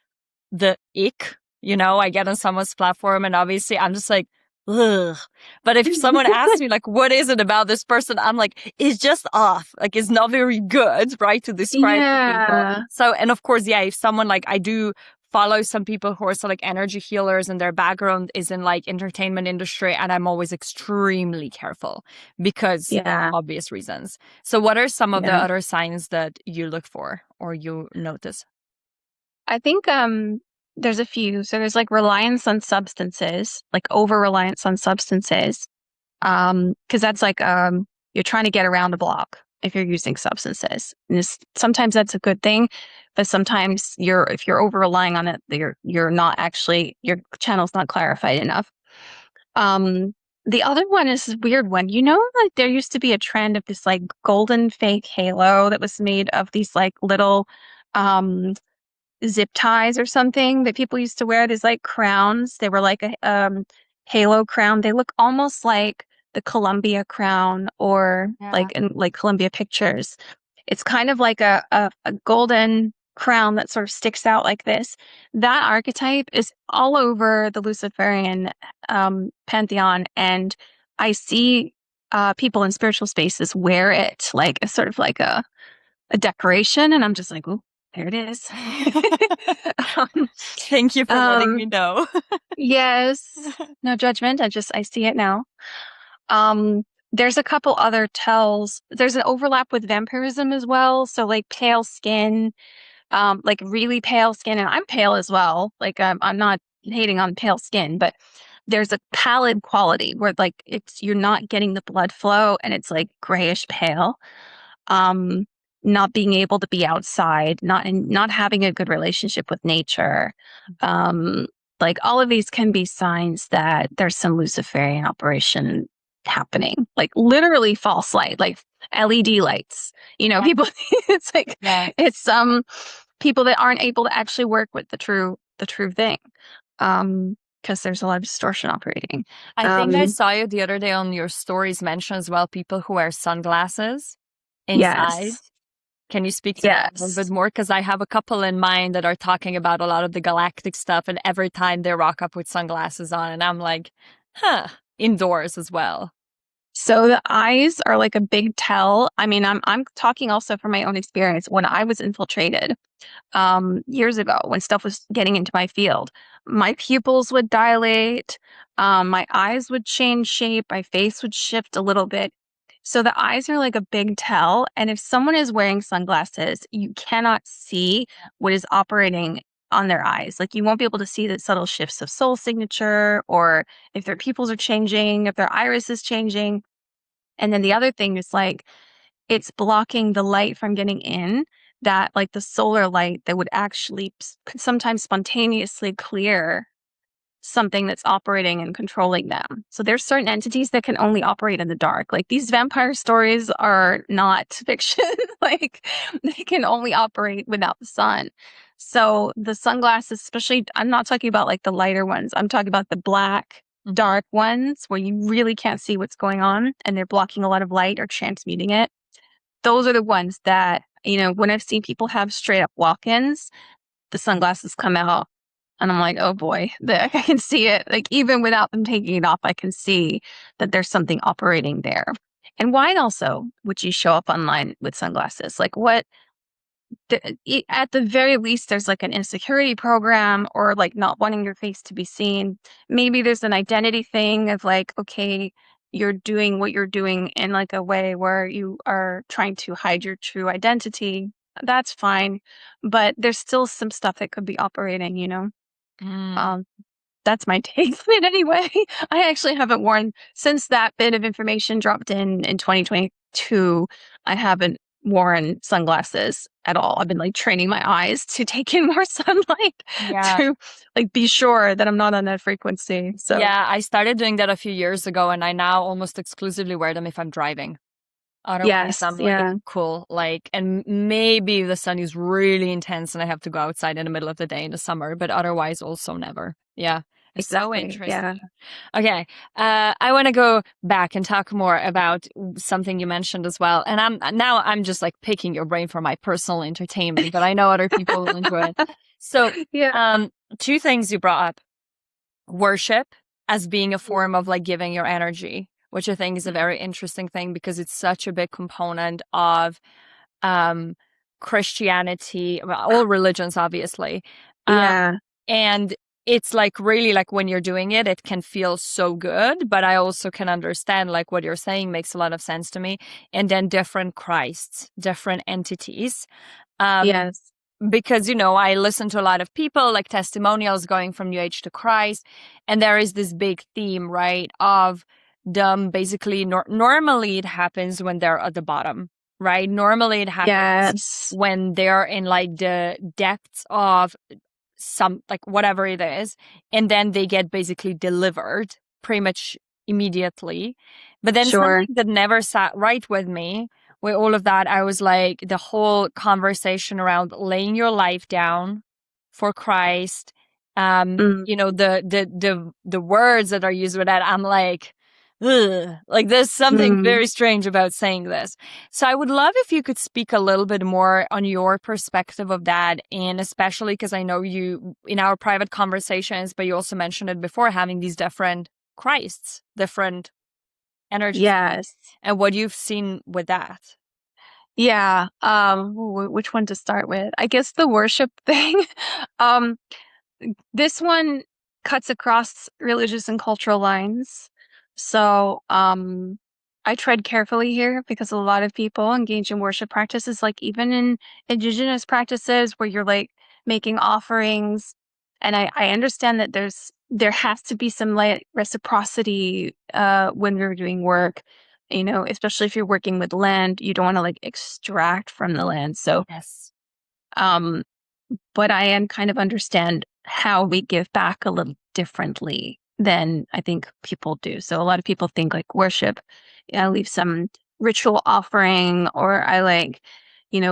the ick, I get on someone's platform and obviously I'm just like, ugh. But if someone asks me like, what is it about this person? I'm like, it's just off. Like it's not very good, right? To describe to people. So, and of course, if someone like, I do follow some people who are like energy healers and their background is in like entertainment industry. And I'm always extremely careful because of obvious reasons. So what are some of the other signs that you look for or you notice? I think there's a few. So there's like reliance on substances, like over reliance on substances. Because that's like you're trying to get around a block if you're using substances. And sometimes that's a good thing, but sometimes if you're over relying on it, you're not actually, your channel's not clarified enough. The other one is this weird one. Like there used to be a trend of this like golden fake halo that was made of these like little um zip ties or something that people used to wear. These like crowns. They were like a halo crown. They look almost like the Columbia crown or Yeah. like in like Columbia Pictures. It's kind of like a golden crown that sort of sticks out like this. That archetype is all over the Luciferian pantheon, and I see people in spiritual spaces wear it like a sort of like a decoration, and I'm just like, oh, there it is. um, Thank you for letting me um, know. yes, no judgment. I see it now. There's a couple other tells. There's an overlap with vampirism as well. So like pale skin, like really pale skin, and I'm pale as well. Like I'm not hating on pale skin, but there's a pallid quality where like you're not getting the blood flow and it's like grayish pale. um, Not being able to be outside, not having a good relationship with nature. Um, like all of these can be signs that there's some Luciferian operation happening, like literally false light, like LED lights. Yeah. People, it's like, Yeah. it's people that aren't able to actually work with the true thing. Because there's a lot of distortion operating. I think I Um, saw you the other day on your stories mention as well people who wear sunglasses inside. yes, Can you speak to that a little bit yes. more? Because I have a couple in mind that are talking about a lot of the galactic stuff, and every time they rock up with sunglasses on, and I'm like, huh, indoors as well. So the eyes are like a big tell. I mean, I'm talking also from my own experience. When I was infiltrated, years ago, when stuff was getting into my field, my pupils would dilate, my eyes would change shape, my face would shift a little bit. So the eyes are like a big tell. And if someone is wearing sunglasses, you cannot see what is operating on their eyes. Like you won't be able to see the subtle shifts of soul signature, or if their pupils are changing, if their iris is changing. And then the other thing is like it's blocking the light from getting in, that like the solar light that would actually could sometimes spontaneously clear something that's operating and controlling them. So there's certain entities that can only operate in the dark. Like these vampire stories are not fiction. Like they can only operate without the sun. So the sunglasses, especially, I'm not talking about like the lighter ones. I'm talking about the black, dark ones where you really can't see what's going on and they're blocking a lot of light or transmuting it. Those are the ones that, when I've seen people have straight up walk-ins, the sunglasses come out and I'm like, oh boy, I can see it. Like even without them taking it off, I can see that there's something operating there. And why also would you show up online with sunglasses? Like what, at the very least, there's like an insecurity program or like not wanting your face to be seen. Maybe there's an identity thing of like, okay, you're doing what you're doing in like a way where you are trying to hide your true identity. That's fine. But there's still some stuff that could be operating. Mm. Um, that's my take on it anyway. I actually haven't worn, since that bit of information dropped in 2022, I haven't worn sunglasses at all. I've been like training my eyes to take in more sunlight Yeah. to like be sure that I'm not on that frequency. So Yeah, I started doing that a few years ago, and I now almost exclusively wear them if I'm driving. Otherwise, yes, I'm like, yeah, cool. Like, and maybe the sun is really intense and I have to go outside in the middle of the day in the summer, but otherwise, also never. Yeah, it's so exactly. Yeah. interesting. Okay, I want to go back and talk more about something you mentioned as well. And I'm just like picking your brain for my personal entertainment, but I know other people will enjoy it. So, Yeah. um, two things you brought up: worship as being a form of like giving your energy, which I think is a very interesting thing because it's such a big component of um, Christianity, well, all religions, obviously. Um, Yeah. and it's like really like when you're doing it, it can feel so good, but I also can understand like what you're saying makes a lot of sense to me. And then different Christs, different entities. Um, Yes. because, I listen to a lot of people, like testimonials going from New Age to Christ, and there is this big theme, right, of them basically, normally it happens when they're at the bottom, right? Normally it happens Yes. when they're in like the depths of some, like whatever it is, and then they get basically delivered pretty much immediately. But then Sure. something that never sat right with me with all of that, I was like, the whole conversation around laying your life down for Christ, Mm, the words that are used with that, I'm like, ugh, like there's something mm. very strange about saying this. So I would love if you could speak a little bit more on your perspective of that, and especially because I know you in our private conversations, but you also mentioned it before, having these different Christs, different energies, Yes. and what you've seen with that. Yeah. Which one to start with? I guess the worship thing. um, this one cuts across religious and cultural lines. So, I tread carefully here because a lot of people engage in worship practices, like even in indigenous practices where you're like making offerings. And I understand that there has to be some like reciprocity when you're doing work, especially if you're working with land, you don't want to like extract from the land. So, Yes. um, but I am kind of understand how we give back a little differently than I think people do. So a lot of people think like worship, I leave some ritual offering, or I like,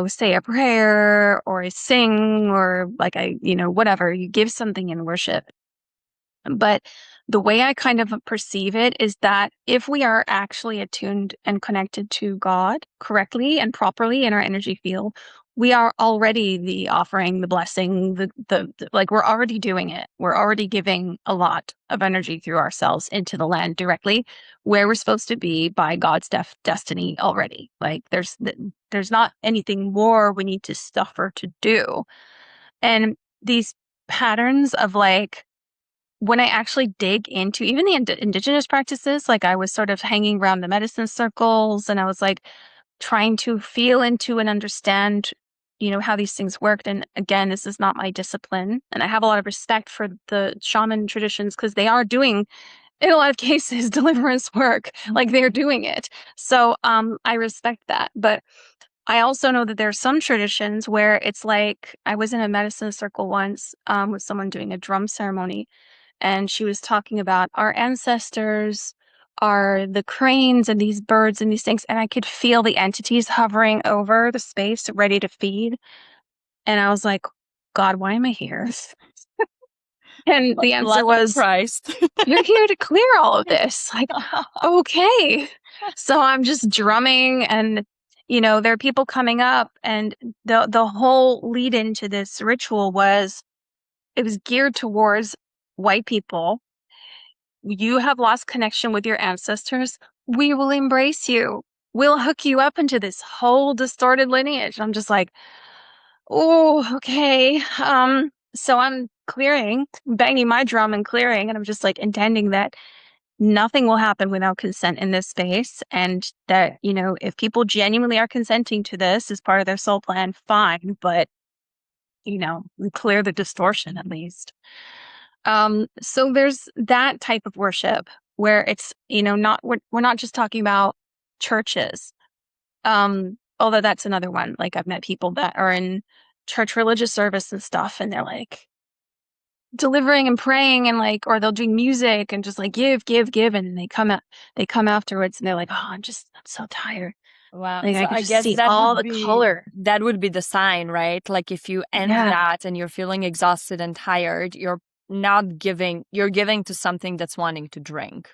say a prayer, or I sing, or like whatever, you give something in worship. But the way I kind of perceive it is that if we are actually attuned and connected to God correctly and properly in our energy field, we are already the offering, the blessing, like we're already doing it. We're already giving a lot of energy through ourselves into the land directly where we're supposed to be by God's destiny already. Like there's not anything more we need to suffer to do. And these patterns of like, when I actually dig into even the indigenous practices, like I was sort of hanging around the medicine circles and I was like trying to feel into and understand, how these things worked. And again, this is not my discipline. And I have a lot of respect for the shaman traditions because they are doing, in a lot of cases, deliverance work. Like they're doing it. So I respect that. But I also know that there are some traditions where it's like I was in a medicine circle once with someone doing a drum ceremony, and she was talking about our ancestors are the cranes and these birds and these things, and I could feel the entities hovering over the space ready to feed. And I was like, God, why am I here? And the answer Blood of was, Christ. you're here to clear all of this. Like, okay. So I'm just drumming, and there are people coming up, and the whole lead into this ritual was, it was geared towards white people. You have lost connection with your ancestors. We will embrace you. We'll hook you up into this whole distorted lineage. I'm just like, oh, okay. So I'm clearing, banging my drum and clearing, and I'm just like intending that nothing will happen without consent in this space. And that, if people genuinely are consenting to this as part of their soul plan, fine. But, we clear the distortion at least. So there's that type of worship where it's, not, we're not just talking about churches. Although that's another one. Like I've met people that are in church religious service and stuff, and they're like delivering and praying and like, or they'll do music and just like give, give, give. And they come afterwards and they're like, oh, I'm so tired. Wow. Like So I could I just guess see all the color. that would be the sign, right? Like if you end Yeah. that and you're feeling exhausted and tired, you're not giving, you're giving to something that's wanting to drink.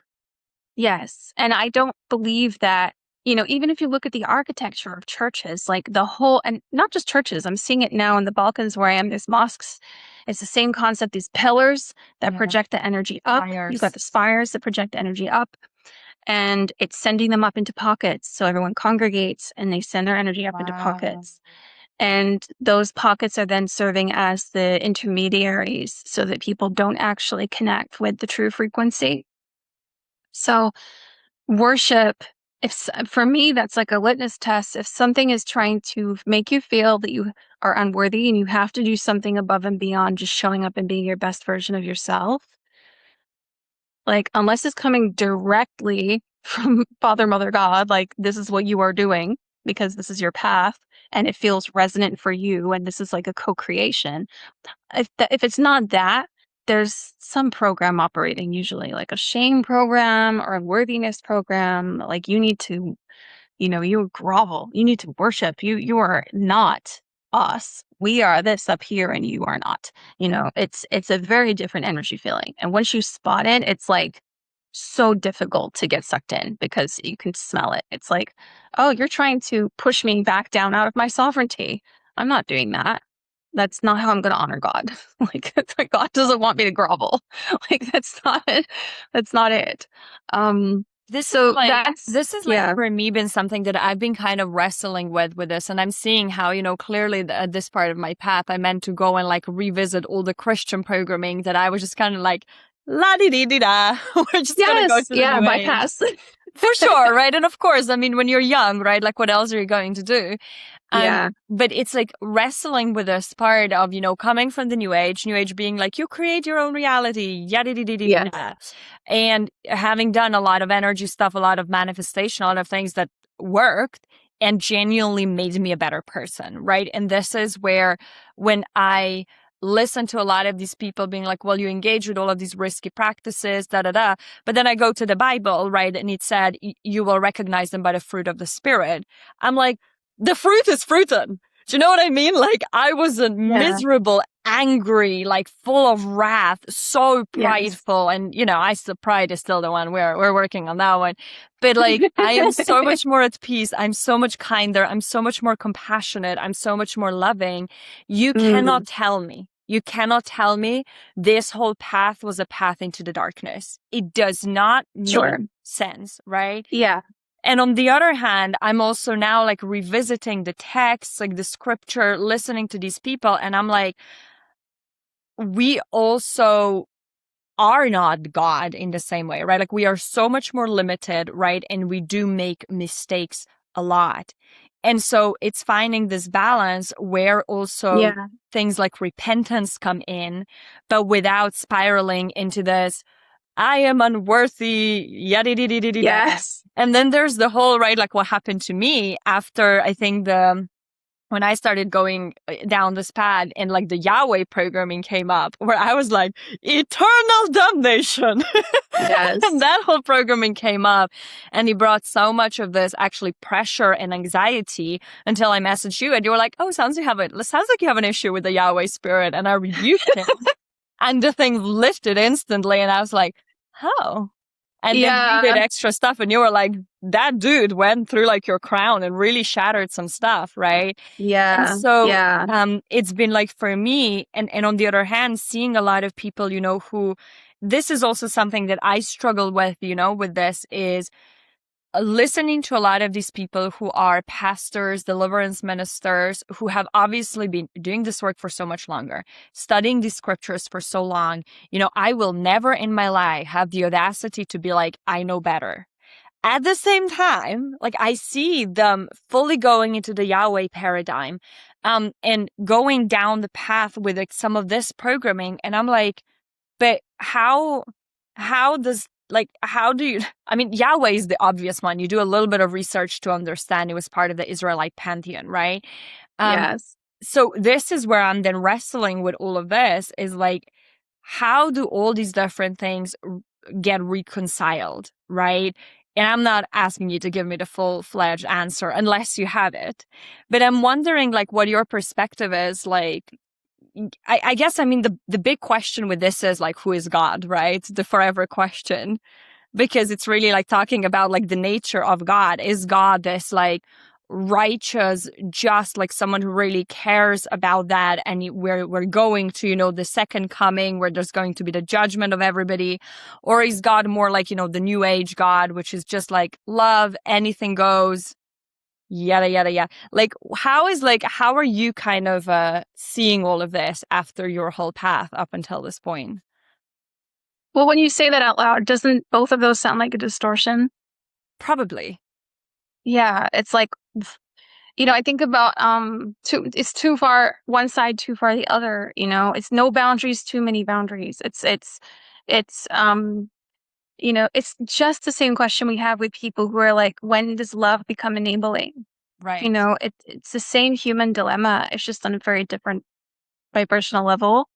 Yes. And I don't believe that, even if you look at the architecture of churches, like the whole, and not just churches, I'm seeing it now in the Balkans where I am, there's mosques. It's the same concept, these pillars that Yeah. project the energy up. You've got Fires. the spires that project the energy up, and it's sending them up into pockets. So everyone congregates and they send their energy up into Wow. pockets. And those pockets are then serving as the intermediaries so that people don't actually connect with the true frequency. So worship For me, that's like a litmus test. If something is trying to make you feel that you are unworthy and you have to do something above and beyond just showing up and being your best version of yourself, like unless it's coming directly from Father, Mother, God, like this is what you are doing because this is your path and it feels resonant for you and this is like a co-creation. If it's not that, there's some program operating, usually like a shame program or a worthiness program. Like you need to, you grovel. You need to worship. You are not us. We are this up here and you are not. It's a very different energy feeling. And once you spot it, it's like so difficult to get sucked in because you can smell it. It's like, oh, you're trying to push me back down out of my sovereignty. I'm not doing that. That's not how I'm going to honor God. Like God doesn't want me to grovel. Like that's not it. So This is like yeah. for me been something that I've been kind of wrestling with this, and I'm seeing how, clearly at this part of my path, I meant to go and like revisit all the Christian programming that I was just kind of like, la di di di da. We're just gonna go to the new age. Bypass. For sure, right? And of course, I mean, when you're young, right? Like, what else are you going to do? Yeah. But it's like wrestling with this part of, coming from the new age being like, you create your own reality, yada, yada, yada, Yes. yada. And having done a lot of energy stuff, a lot of manifestation, a lot of things that worked and genuinely made me a better person, right? And this is where when I listen to a lot of these people being like, well, you engage with all of these risky practices, da, da, da. But then I go to the Bible, right? And it said, you will recognize them by the fruit of the Spirit. I'm like, the fruit is fruited. Do you know what I mean? Like I was a miserable, angry, like full of wrath, so prideful. Yes. And, pride is still the one we're working on that one. But like, I am so much more at peace. I'm so much kinder. I'm so much more compassionate. I'm so much more loving. You cannot tell me. You cannot tell me this whole path was a path into the darkness. It does not make sense, right? Yeah. And on the other hand, I'm also now like revisiting the text, like the scripture, listening to these people. And I'm like, we also are not God in the same way, right? Like we are so much more limited, right? And we do make mistakes a lot. And so it's finding this balance where also things like repentance come in, but without spiraling into this, I am unworthy, yada, yada, yada, yada. And then there's the whole, right, like what happened to me after, I think when I started going down this path and like the Yahweh programming came up where I was like, eternal damnation. Yes. And that whole programming came up and he brought so much of this actually pressure and anxiety until I messaged you and you were like, oh, sounds like you have an issue with the Yahweh spirit. And I rebuked him and the thing lifted instantly. And I was like, oh. And then you did extra stuff and you were like, that dude went through like your crown and really shattered some stuff, right? Yeah. And so it's been like for me, and on the other hand, seeing a lot of people, who this is also something that I struggle with, with this is listening to a lot of these people who are pastors, deliverance ministers, who have obviously been doing this work for so much longer, studying these scriptures for so long. I will never in my life have the audacity to be like, I know better. At the same time, like I see them fully going into the Yahweh paradigm, and going down the path with like some of this programming. And I'm like, but how do you, I mean, Yahweh is the obvious one. You do a little bit of research to understand it was part of the Israelite pantheon, right? Yes. So this is where I'm then wrestling with all of this is like, how do all these different things get reconciled, right? And I'm not asking you to give me the full-fledged answer unless you have it. But I'm wondering like what your perspective is like. I guess, I mean, the big question with this is like, who is God, right? The forever question, because it's really like talking about like the nature of God. Is God this like righteous, just like someone who really cares about that? And we're going to, the second coming where there's going to be the judgment of everybody. Or is God more like, the new age God, which is just like love, anything goes, yada, yada, yada. Like, how are you kind of seeing all of this after your whole path up until this point? Well, when you say that out loud, doesn't both of those sound like a distortion? Probably. Yeah, it's like, I think about it's too far one side, too far the other, It's no boundaries, too many boundaries. It's it's just the same question we have with people who are like, when does love become enabling? Right. It's the same human dilemma. It's just on a very different vibrational level.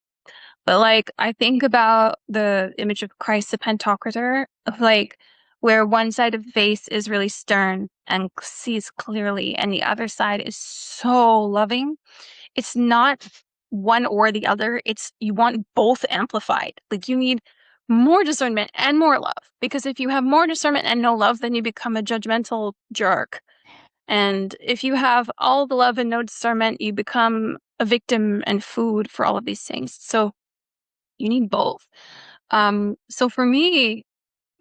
But like, I think about the image of Christ, the Pantocrator, of like where one side of the face is really stern and sees clearly, and the other side is so loving. It's not one or the other. It's you want both amplified. Like you need more discernment and more love. Because if you have more discernment and no love, then you become a judgmental jerk. And if you have all the love and no discernment, you become a victim and food for all of these things. So you need both. So for me,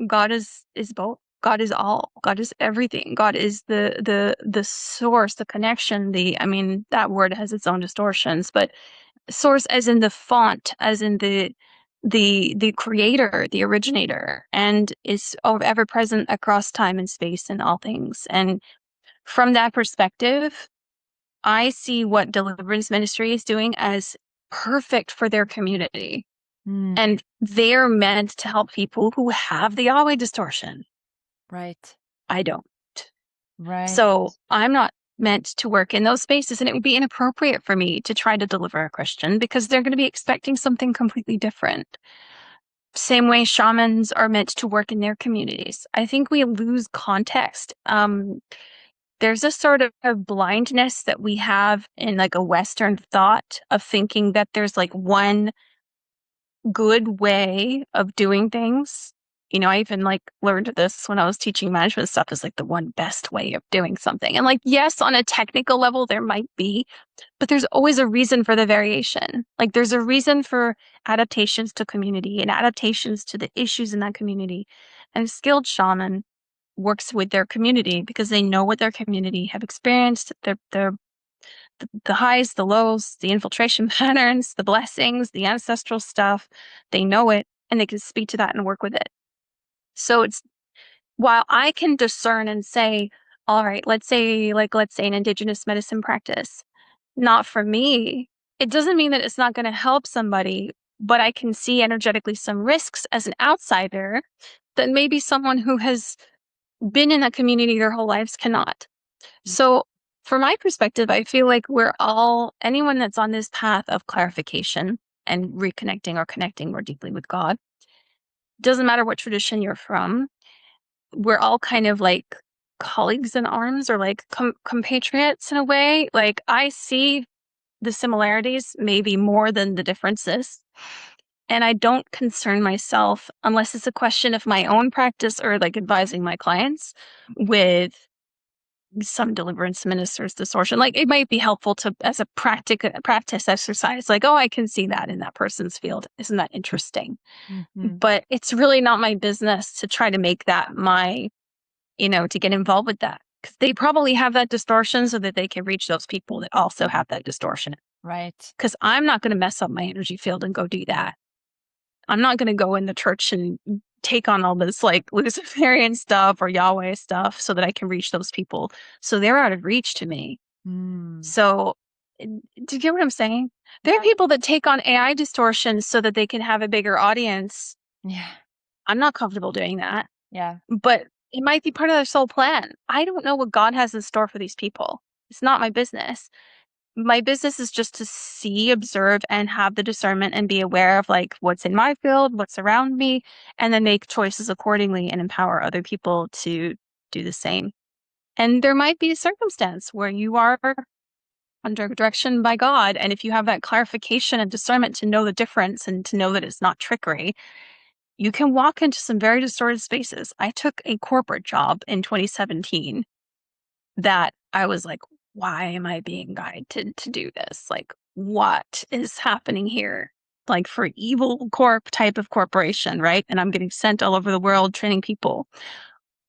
God is both. God is all. God is everything. God is the source, the connection, I mean, that word has its own distortions, but source as in the font, as in the creator, the originator, and is ever present across time and space and all things. And from that perspective, I see what deliverance ministry is doing as perfect for their community. Mm, And they're meant to help people who have the Yahweh distortion. right. I don't. Right. So I'm not meant to work in those spaces. And it would be inappropriate for me to try to deliver a Christian because they're going to be expecting something completely different. Same way shamans are meant to work in their communities. I think we lose context. There's a sort of blindness that we have in like a Western thought of thinking that there's like one good way of doing things. I even like learned this when I was teaching management stuff is like the one best way of doing something. And like, yes, on a technical level, there might be, but there's always a reason for the variation. Like there's a reason for adaptations to community and adaptations to the issues in that community. And a skilled shaman works with their community because they know what their community have experienced, the highs, the lows, the infiltration patterns, the blessings, the ancestral stuff. They know it and they can speak to that and work with it. So it's while I can discern and say, all right, let's say an indigenous medicine practice, not for me, it doesn't mean that it's not going to help somebody, but I can see energetically some risks as an outsider that maybe someone who has been in that community their whole lives cannot. So, from my perspective, I feel like anyone that's on this path of clarification and reconnecting or connecting more deeply with God, doesn't matter what tradition you're from, we're all kind of like colleagues in arms or like compatriots in a way. Like, I see the similarities maybe more than the differences. And I don't concern myself unless it's a question of my own practice or like advising my clients with some deliverance ministers distortion. Like it might be helpful to as a practice exercise, like, oh, I can see that in that person's field. Isn't that interesting? Mm-hmm. But it's really not my business to try to make that to get involved with that. Because they probably have that distortion so that they can reach those people that also have that distortion. Right. Because I'm not going to mess up my energy field and go do that. I'm not going to go in the church and take on all this like Luciferian stuff or Yahweh stuff so that I can reach those people. So they're out of reach to me. Mm. So do you get what I'm saying? There are people that take on AI distortions so that they can have a bigger audience. Yeah. I'm not comfortable doing that, Yeah. but it might be part of their soul plan. I don't know what God has in store for these people. It's not my business. My business is just to see, observe, and have the discernment and be aware of like what's in my field, what's around me, and then make choices accordingly and empower other people to do the same. And there might be a circumstance where you are under direction by God. And if you have that clarification and discernment to know the difference and to know that it's not trickery, you can walk into some very distorted spaces. I took a corporate job in 2017 that I was like, why am I being guided to do this? Like, what is happening here? Like for evil corp type of corporation, right? And I'm getting sent all over the world training people.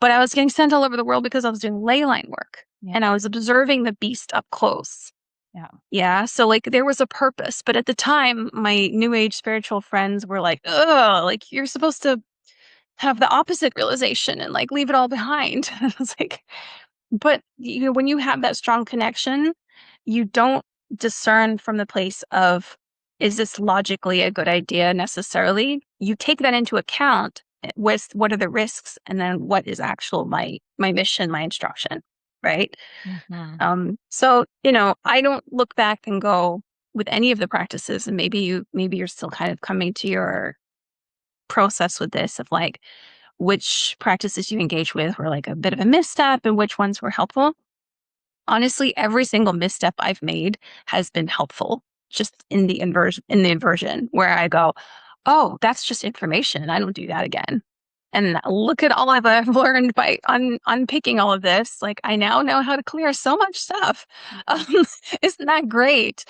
But I was getting sent all over the world because I was doing ley line work and I was observing the beast up close. Yeah. Yeah. So like there was a purpose. But at the time, my new age spiritual friends were like, oh, like you're supposed to have the opposite realization and like leave it all behind. I was like, But when you have that strong connection, you don't discern from the place of, is this logically a good idea necessarily? You take that into account with what are the risks and then what is actual my mission, my instruction, right? Mhm. So, I don't look back and go with any of the practices, and maybe you're still kind of coming to your process with this of like which practices you engage with were like a bit of a misstep and which ones were helpful. Honestly, every single misstep I've made has been helpful, just in the inversion where I go, "Oh, that's just information. I don't do that again." And look at all I've learned by unpicking all of this. Like, I now know how to clear so much stuff. Um, Mhm. isn't that great?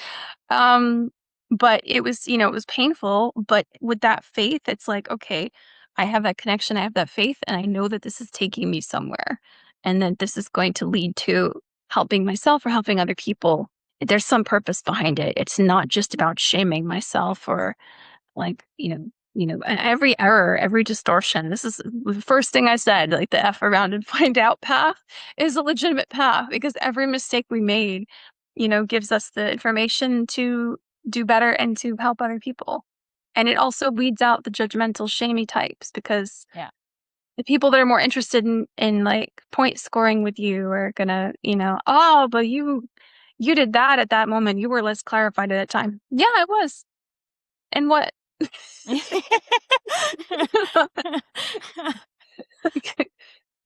Um, but it was painful, but with that faith, it's like, okay, I have that connection, I have that faith, and I know that this is taking me somewhere, and that this is going to lead to helping myself or helping other people. There's some purpose behind it. It's not just about shaming myself or like, every error, every distortion. This is the first thing I said, like the F around and find out path is a legitimate path because every mistake we made, gives us the information to do better and to help other people. And it also weeds out the judgmental, shamey types because Yeah. the people that are more interested in like point scoring with you are gonna, oh, but you did that at that moment. You were less clarified at that time. Yeah, I was. And what?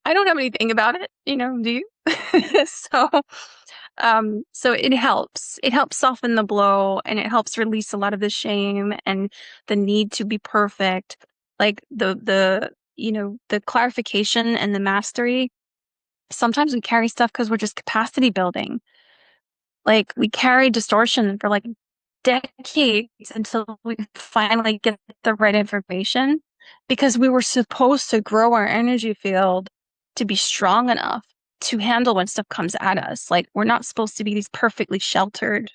I don't have anything about it, do you? so so it helps. It helps soften the blow and it helps release a lot of the shame and the need to be perfect. Like the clarification and the mastery. Sometimes we carry stuff because we're just capacity building. Like we carry distortion for like decades until we finally get the right information because we were supposed to grow our energy field to be strong enough to handle when stuff comes at us. Like we're not supposed to be these perfectly sheltered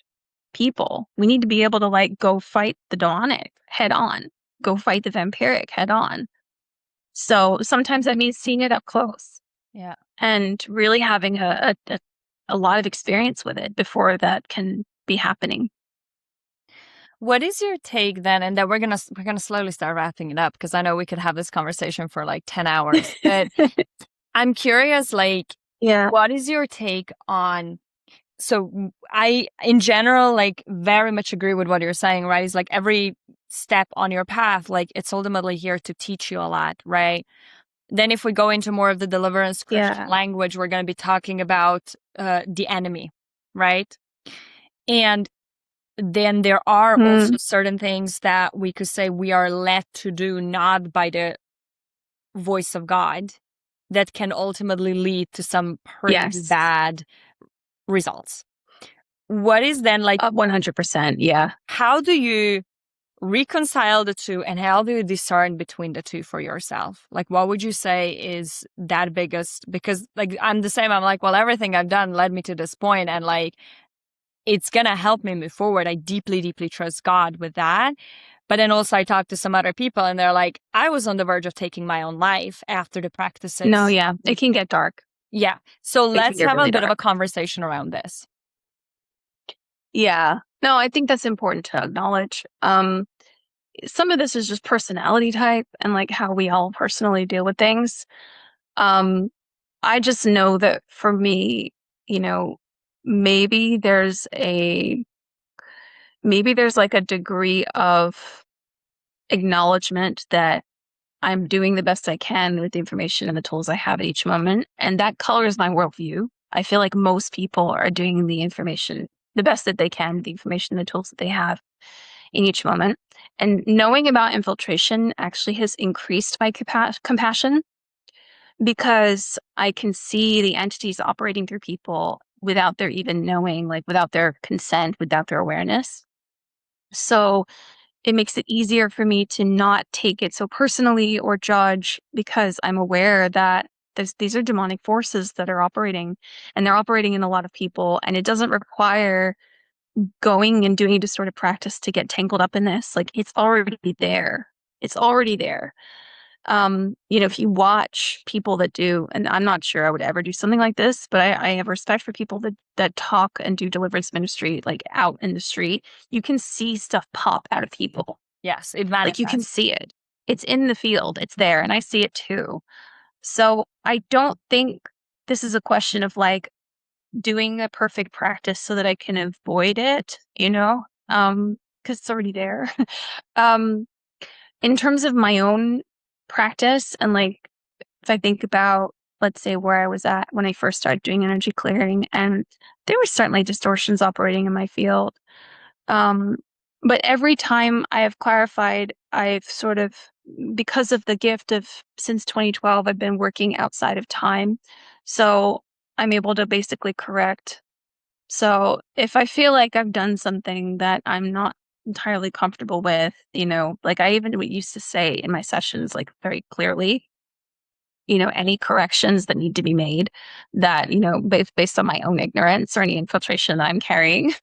people. We need to be able to like go fight the demonic head on, go fight the vampiric head on. So sometimes that means seeing it up close Yeah. and really having a lot of experience with it before that can be happening. What is your take then? And then we're gonna slowly start wrapping it up because I know we could have this conversation for like 10 hours. But I'm curious, like, Yeah. what is your take on I in general like very much agree with what you're saying, right? It's like every step on your path, like it's ultimately here to teach you a lot, right? Then if we go into more of the deliverance Christian Yeah. language, we're going to be talking about the enemy, right? And then there are also Mm, certain things that we could say we are led to do not by the voice of God that can ultimately lead to some pretty yes. bad results. What is then like, 100%. Yeah. how do you reconcile the two and how do you discern between the two for yourself? Like, what would you say is that biggest? Because, like, I'm the same. I'm like, well, everything I've done led me to this point, and like, it's gonna help me move forward. I deeply, deeply trust God with that. But then also, I talked to some other people, and they're like, I was on the verge of taking my own life after the No, practices. yeah. It can get dark. Yeah. So It can let's get have a really bit of a dark. conversation around this. Yeah. No, I think that's important to acknowledge. Some of this is just personality type and like how we all personally deal with things. Um, I just know that for me, you know, maybe there's a maybe there's like a degree of acknowledgement that I'm doing the best I can with the information and the tools I have at each moment. And that colors my worldview. I feel like most people are doing the information the best that they can with the information and the tools that they have in each moment. And knowing about infiltration actually has increased my compassion because I can see the entities operating through people without their even knowing, like without their consent, without their awareness. So it makes it easier for me to not take it so personally or judge because I'm aware that these are demonic forces that are operating and they're operating in a lot of people. And it doesn't require going and doing a distorted practice to get tangled up in this. Like it's already there. It's already there. If you watch people that do, and I'm not sure I would ever do something like this, but I have respect for people that talk and do deliverance ministry like out in the street. You can see stuff pop out of people. Yes, it Like you can manifests. see it. It's in the field. It's there, and I see it too. So I don't think this is a question of like doing a perfect practice so that I can avoid it, because it's already there. um, in terms of my own practice and like if I think about, let's say, where I was at when I first started doing energy clearing, and there were certainly distortions operating in my field. Um, but every time I have clarified, I've sort of, because of the gift of since 2012, I've been working outside of time. So I'm able to basically correct. So if I feel like I've done something that I'm not entirely comfortable with, like I even used to say in my sessions, like very clearly, any corrections that need to be made that, based on my own ignorance or any infiltration that I'm carrying.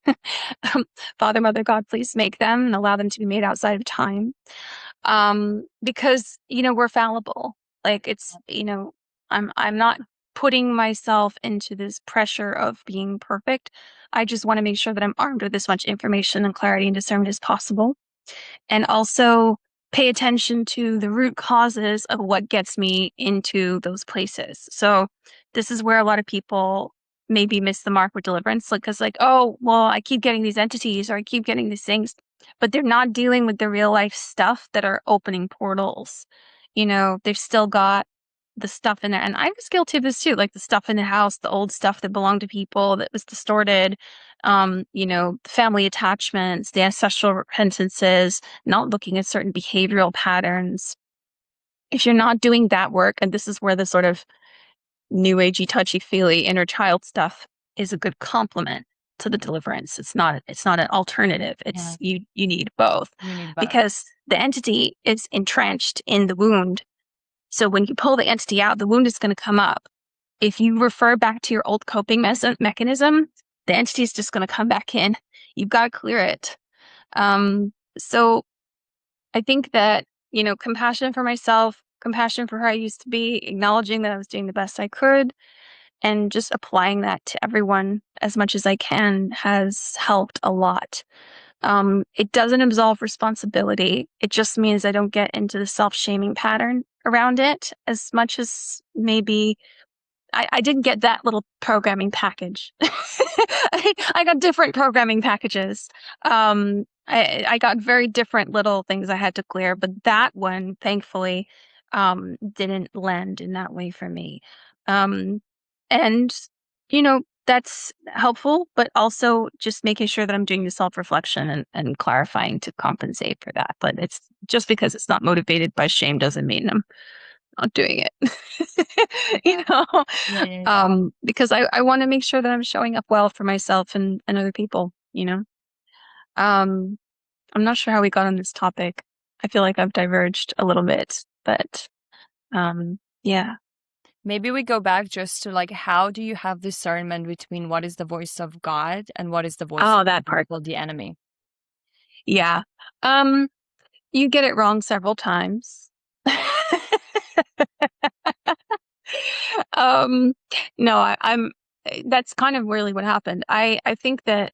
Father, Mother, God, please make them and allow them to be made outside of time. Because, we're fallible. Like I'm not putting myself into this pressure of being perfect. I just want to make sure that I'm armed with as much information and clarity and discernment as possible and also pay attention to the root causes of what gets me into those places. So this is where a lot of people maybe miss the mark with deliverance, because oh, well, I keep getting these entities or I keep getting these things, but they're not dealing with the real life stuff that are opening portals. They've still got the stuff in there. And I was guilty of this too, like the stuff in the house, the old stuff that belonged to people that was distorted, family attachments, the ancestral repentances, not looking at certain behavioral patterns. If you're not doing that work, and this is where the sort of new agey, touchy feely inner child stuff is a good complement to the deliverance. It's not an alternative. It's you need both. You need both. Because the entity is entrenched in the wound. So when you pull the entity out, the wound is going to come up. If you refer back to your old coping mechanism, the entity is just going to come back in. You've got to clear it. So I think that, compassion for myself, compassion for who I used to be, acknowledging that I was doing the best I could, and just applying that to everyone as much as I can has helped a lot. It doesn't absolve responsibility. It just means I don't get into the self-shaming pattern around it as much as maybe I didn't get that little programming package. I got different programming packages. I got very different little things I had to clear, but that one, thankfully, didn't land in that way for me. And, that's helpful, but also just making sure that I'm doing the self-reflection and clarifying to compensate for that. But it's just because it's not motivated by shame doesn't mean I'm not doing it. Because I want to make sure that I'm showing up well for myself and other people, Um, I'm not sure how we got on this topic. I feel like I've diverged a little bit, but yeah. Maybe we go back just to like, how do you have discernment between what is the voice of God and what is the voice Oh, of that part. the enemy? Yeah. You get it wrong several times. No, I'm that's kind of really what happened. I think that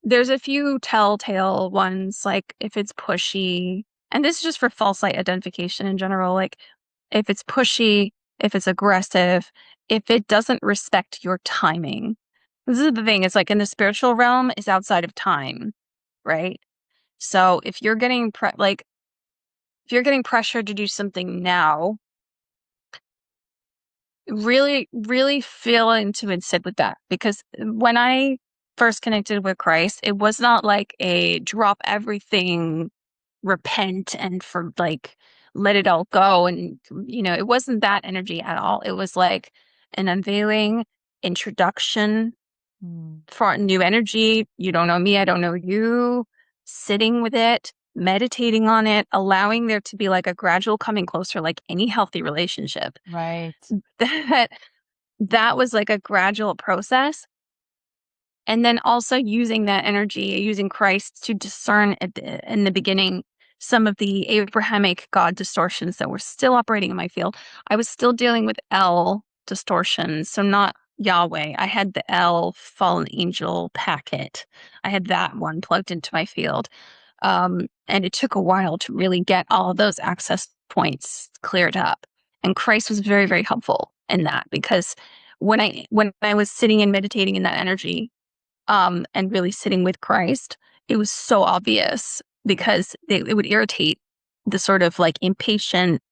there's a few telltale ones, like if it's pushy, and this is just for false light identification in general, like if it's pushy, if it's aggressive, if it doesn't respect your timing. This is the thing, it's like in the spiritual realm is outside of time, right? So if you're getting if you're getting pressured to do something now, really, really feel into and sit with that. Because when I first connected with Christ, it was not like a drop everything, repent, and for like let it all go. And, it wasn't that energy at all. It was like an unveiling introduction for new energy. You don't know me, I don't know you. Sitting with it, meditating on it, allowing there to be like a gradual coming closer, like any healthy relationship. Right. That was like a gradual process. And then also using that energy, using Christ to discern in the beginning some of the Abrahamic God distortions that were still operating in my field. I was still dealing with L distortions, so not Yahweh. I had the L fallen angel packet. I had that one plugged into my field. And it took a while to really get all of those access points cleared up. And Christ was very, very helpful in that, because when I was sitting and meditating in that energy, and really sitting with Christ, it was so obvious, because it would irritate the sort of like impatient,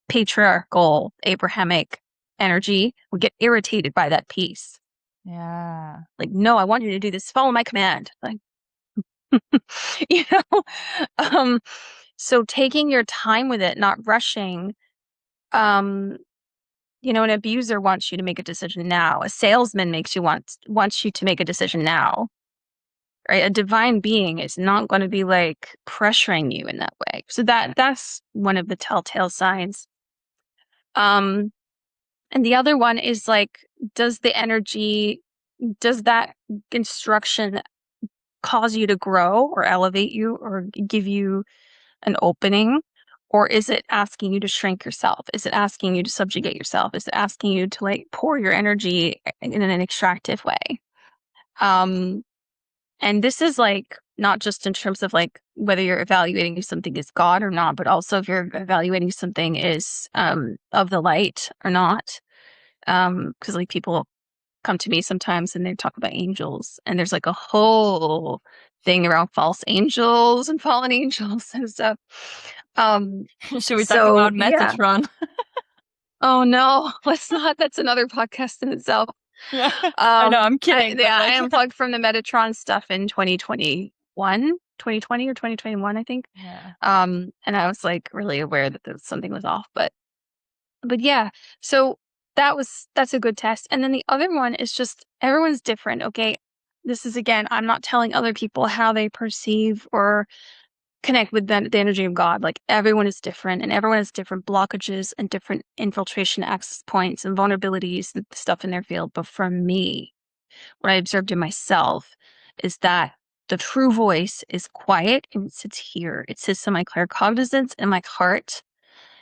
patriarchal, Abrahamic energy would get irritated by that piece. Yeah. Like, no, I want you to do this. Follow my command. Like, you know, so taking your time with it, not rushing. Um, an abuser wants you to make a decision now. A salesman wants you to make a decision now. Right? A divine being is not going to be like pressuring you in that way. So that's one of the telltale signs. And the other one is like, does that instruction cause you to grow or elevate you or give you an opening? Or is it asking you to shrink yourself? Is it asking you to subjugate yourself? Is it asking you to like pour your energy in an extractive way? And this is like not just in terms of like whether you're evaluating if something is God or not, but also if you're evaluating something is of the light or not. Because like people come to me sometimes and they talk about angels, and there's like a whole thing around false angels and fallen angels and stuff. Should we talk So about yeah. Metatron? Oh no, let's not. That's another podcast in itself. Yeah. I know, I'm kidding. But I like, unplugged from the Metatron stuff in 2020 or 2021, I think. yeah. And I was like really aware that something was off, but yeah. So that's a good test. And then the other one is just everyone's different. Okay. This is again, I'm not telling other people how they perceive or connect with the energy of God. Like everyone is different, and everyone has different blockages and different infiltration access points and vulnerabilities and stuff in their field. But for me, what I observed in myself is that the true voice is quiet and it sits here. It sits in my claircognizance in my heart,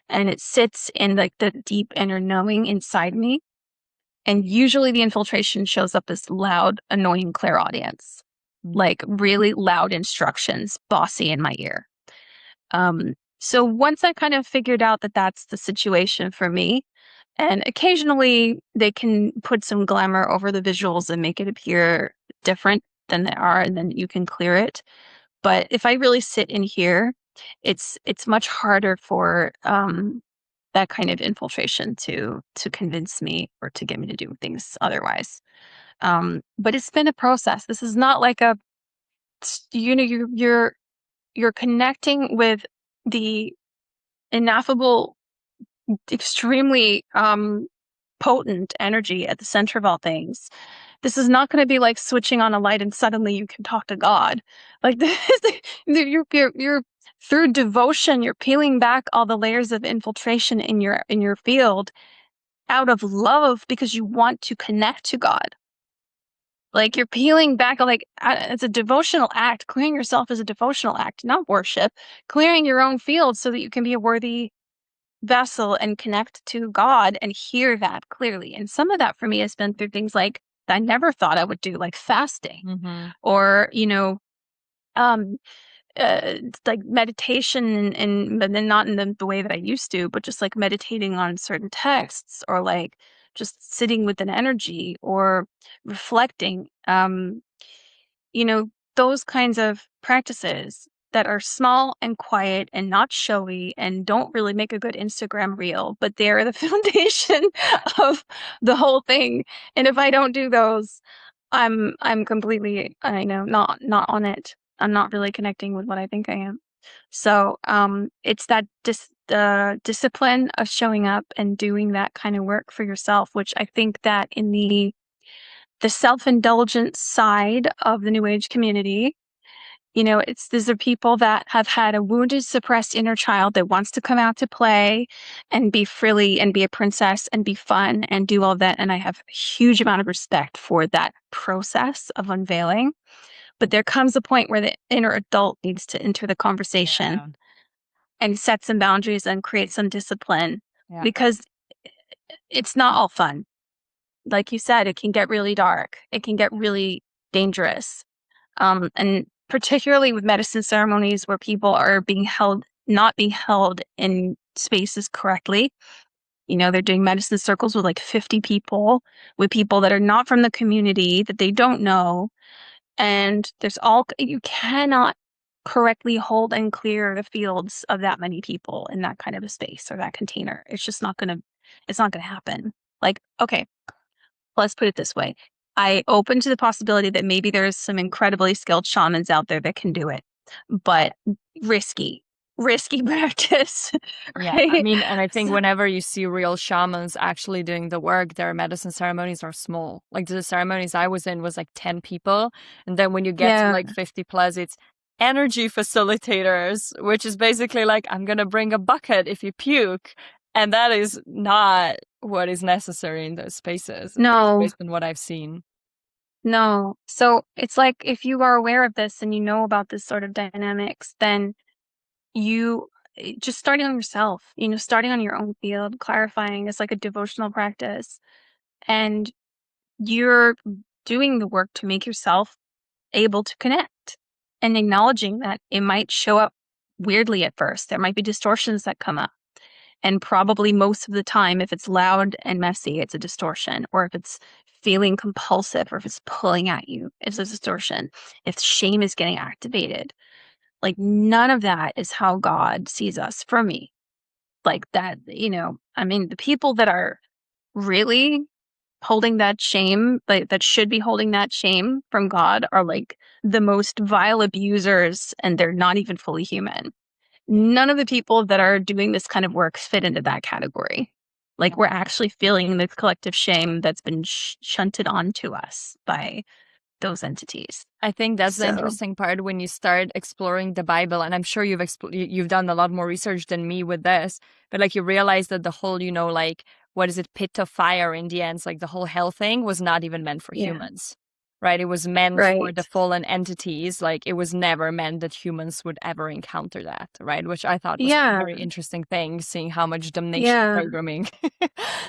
and it sits in like the deep inner knowing inside me. And usually the infiltration shows up as loud, annoying clairaudience, like really loud instructions, bossy in my ear. So once I kind of figured out that that's the situation for me, and occasionally they can put some glamour over the visuals and make it appear different than they are, and then you can clear it. But if I really sit in here, it's much harder for that kind of infiltration to convince me or to get me to do things otherwise. But it's been a process. This is not like you're connecting with the ineffable, extremely potent energy at the center of all things. This is not going to be like switching on a light and suddenly you can talk to God. Like this, you're through devotion, you're peeling back all the layers of infiltration in your field out of love because you want to connect to God. Like you're peeling back, like it's a devotional act. Clearing yourself is a devotional act, not worship. Clearing your own field so that you can be a worthy vessel and connect to God and hear that clearly. And some of that for me has been through things like I never thought I would do, like fasting, or um, like meditation, and but then not in the way that I used to, but just like meditating on certain texts, or like just sitting with an energy or reflecting. Those kinds of practices that are small and quiet and not showy and don't really make a good Instagram reel, but they're the foundation of the whole thing. And if I don't do those, I'm completely, I know, not on it. I'm not really connecting with what I think I am. So it's that discipline of showing up and doing that kind of work for yourself, which I think that in the self-indulgent side of the New Age community, these are people that have had a wounded, suppressed inner child that wants to come out to play and be frilly and be a princess and be fun and do all that. And I have a huge amount of respect for that process of unveiling. But there comes a point where the inner adult needs to enter the conversation. and set some boundaries and create some discipline, Yeah. because it's not all fun. Like you said, it can get really dark. It can get really dangerous. And particularly with medicine ceremonies where people are not being held in spaces correctly. They're doing medicine circles with like 50 people, with people that are not from the community, that they don't know. And you cannot correctly hold and clear the fields of that many people in that kind of a space or that container. It's not gonna happen. Like, okay, let's put it this way. I open to the possibility that maybe there's some incredibly skilled shamans out there that can do it, but risky, risky practice, Yeah, I right? mean, and I think So, whenever you see real shamans actually doing the work, their medicine ceremonies are small. Like the ceremonies I was in was like 10 people. And then when you get to yeah, like 50 plus, it's energy facilitators, which is basically like, I'm going to bring a bucket if you puke. And that is not what is necessary in those spaces, at least no, based on what I've seen. no. So it's like if you are aware of this and you know about this sort of dynamics, then you just starting on yourself, starting on your own field, clarifying is like a devotional practice. And you're doing the work to make yourself able to connect and acknowledging that it might show up weirdly at first. There might be distortions that come up. And probably most of the time, if it's loud and messy, it's a distortion. Or if it's feeling compulsive, or if it's pulling at you, it's a distortion. If shame is getting activated, like none of that is how God sees us. For me, like that, I mean, the people that are really holding that shame, like that should be holding that shame from God, are like the most vile abusers, and they're not even fully human. None of the people that are doing this kind of work fit into that category. Like we're actually feeling the collective shame that's been shunted onto us by those entities. I think that's the So, interesting part when you start exploring the Bible, and I'm sure you've done a lot more research than me with this, but like you realize that the whole, like what is it, pit of fire in the end, like the whole hell thing was not even meant for yeah, humans, right? It was meant for right. the fallen entities. Like it was never meant that humans would ever encounter that, right? Which I thought was a Yeah, very interesting thing, seeing how much damnation yeah, programming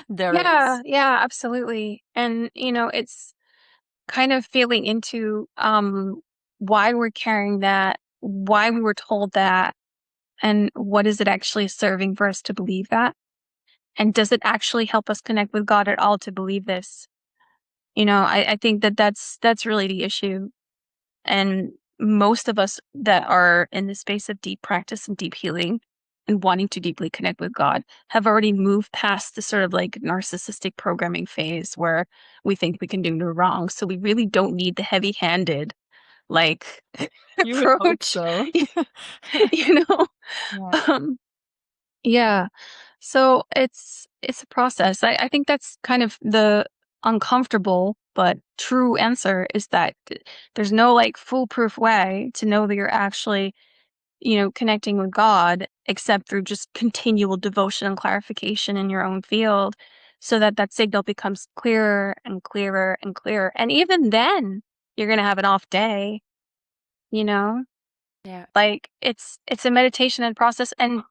there is. yeah, absolutely. And, it's kind of feeling into why we're carrying that, why we were told that, and what is it actually serving for us to believe that? And does it actually help us connect with God at all to believe this? I think that's really the issue. And most of us that are in the space of deep practice and deep healing and wanting to deeply connect with God have already moved past the sort of like narcissistic programming phase where we think we can do no wrong. So we really don't need the heavy handed like You would hope approach, so. you know? Yeah. Um, yeah. So it's a process. I think that's kind of the uncomfortable but true answer, is that there's no like foolproof way to know that you're actually, connecting with God except through just continual devotion and clarification in your own field, so that that signal becomes clearer and clearer and clearer. And even then, you're going to have an off day, you know? Yeah. Like it's a meditation and process, and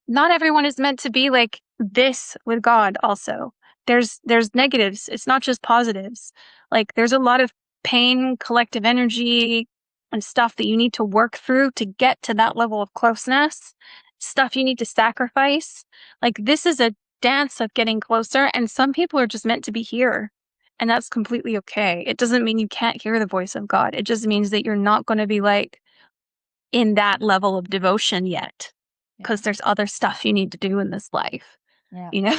not everyone is meant to be like this with God also. There's negatives. It's not just positives. Like there's a lot of pain, collective energy, and stuff that you need to work through to get to that level of closeness. Stuff you need to sacrifice. Like this is a dance of getting closer, and some people are just meant to be here. And that's completely okay. It doesn't mean you can't hear the voice of God. It just means that you're not going to be like in that level of devotion yet, Yeah. because there's other stuff you need to do in this life, Yeah. you know?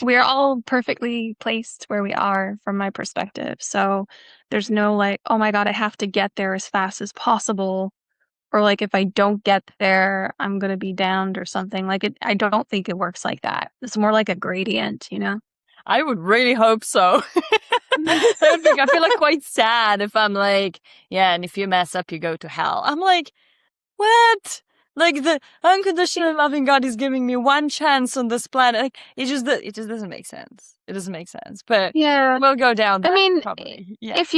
We're all perfectly placed where we are from my perspective. So there's no like, oh my God, I have to get there as fast as possible. Or like, if I don't get there, I'm going to be damned or something. Like I don't think it works like that. It's more like a gradient, you know? I would really hope so. I feel like quite sad if I'm like, yeah, and if you mess up, you go to hell. I'm like, what? Like the unconditional loving God is giving me one chance on this planet. Like it just doesn't make sense. It doesn't make sense. But Yeah. we'll go down I that mean, probably. Yeah. if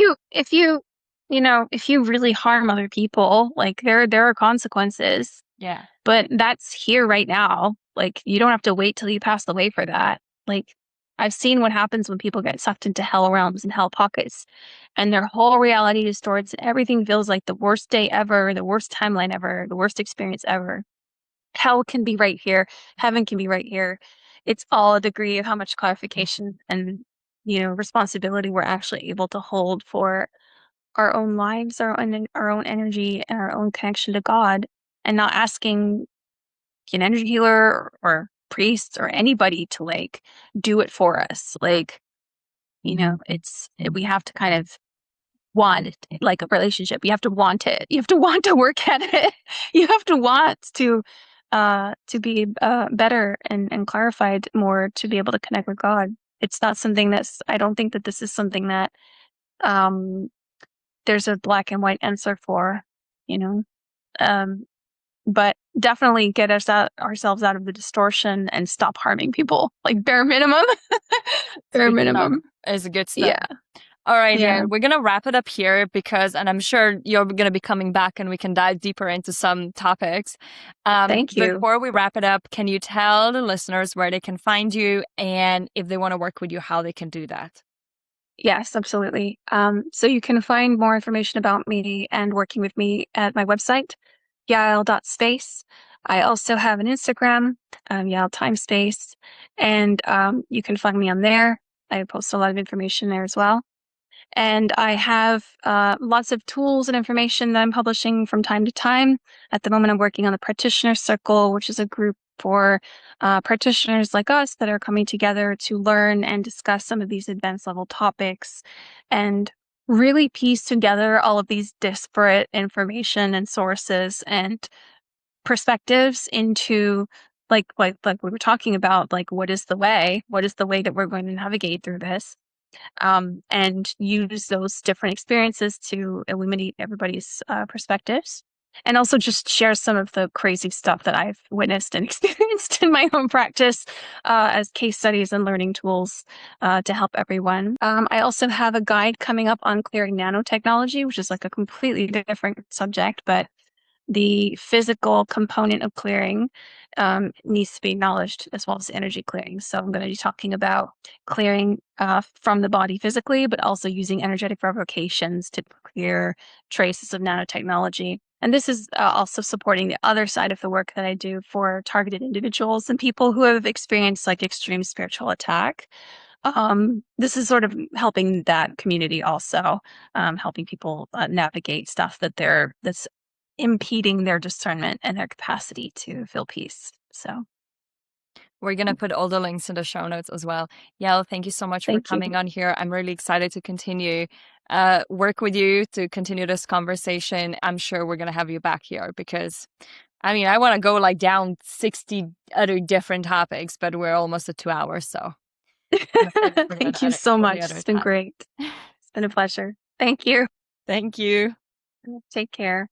you really harm other people, like there are consequences. Yeah. But that's here right now. Like, you don't have to wait till you pass away for that. Like, I've seen what happens when people get sucked into hell realms and hell pockets, and their whole reality distorts, and everything feels like the worst day ever, the worst timeline ever, the worst experience ever. Hell can be right here, heaven can be right here. It's all a degree of how much clarification and, responsibility we're actually able to hold for our own lives, our own energy, and our own connection to God, and not asking an energy healer or priest or anybody to like do it for us. Like, we have to kind of want it, like a relationship. You have to want it. You have to want to work at it. You have to want to be better and clarified more to be able to connect with God. It's not something I don't think that this is something that um there's a black and white answer for, you know. Um but definitely get ourselves out of the distortion and stop harming people. Like bare minimum. It's Bare good stuff. minimum. It's good stuff. Yeah. All right, Yeah. yeah, we're gonna wrap it up here and I'm sure you're gonna be coming back and we can dive deeper into some topics. Thank you. Before we wrap it up, can you tell the listeners where they can find you and if they want to work with you, how they can do that? Yes, absolutely. So you can find more information about me and working with me at my website, iael.space. I also have an Instagram, Iael Timespace, and you can find me on there. I post a lot of information there as well. And I have lots of tools and information that I'm publishing from time to time. At the moment, I'm working on the Practitioner Circle, which is a group for practitioners like us that are coming together to learn and discuss some of these advanced level topics and really piece together all of these disparate information and sources and perspectives into like we were talking about, like what is the way? What is the way that we're going to navigate through this? And use those different experiences to illuminate everybody's perspectives. And also just share some of the crazy stuff that I've witnessed and experienced in my own practice as case studies and learning tools to help everyone. I also have a guide coming up on clearing nanotechnology, which is like a completely different subject, but the physical component of clearing needs to be acknowledged as well as energy clearing. So I'm going to be talking about clearing from the body physically, but also using energetic revocations to clear traces of nanotechnology. And this is also supporting the other side of the work that I do for targeted individuals and people who have experienced like extreme spiritual attack. This is sort of helping that community also, helping people navigate stuff that's impeding their discernment and their capacity to feel peace. So We're going to put all the links in the show notes as well. Yael, thank you so much for thank you. coming on here. I'm really excited to continue work with you to continue this conversation. I'm sure we're going to have you back here because I want to go like down 60 other different topics, but we're almost at 2 hours. So I'm gonna save it Thank you so for the much. other It's been time. great. It's been a pleasure. Thank you. Thank you. Take care.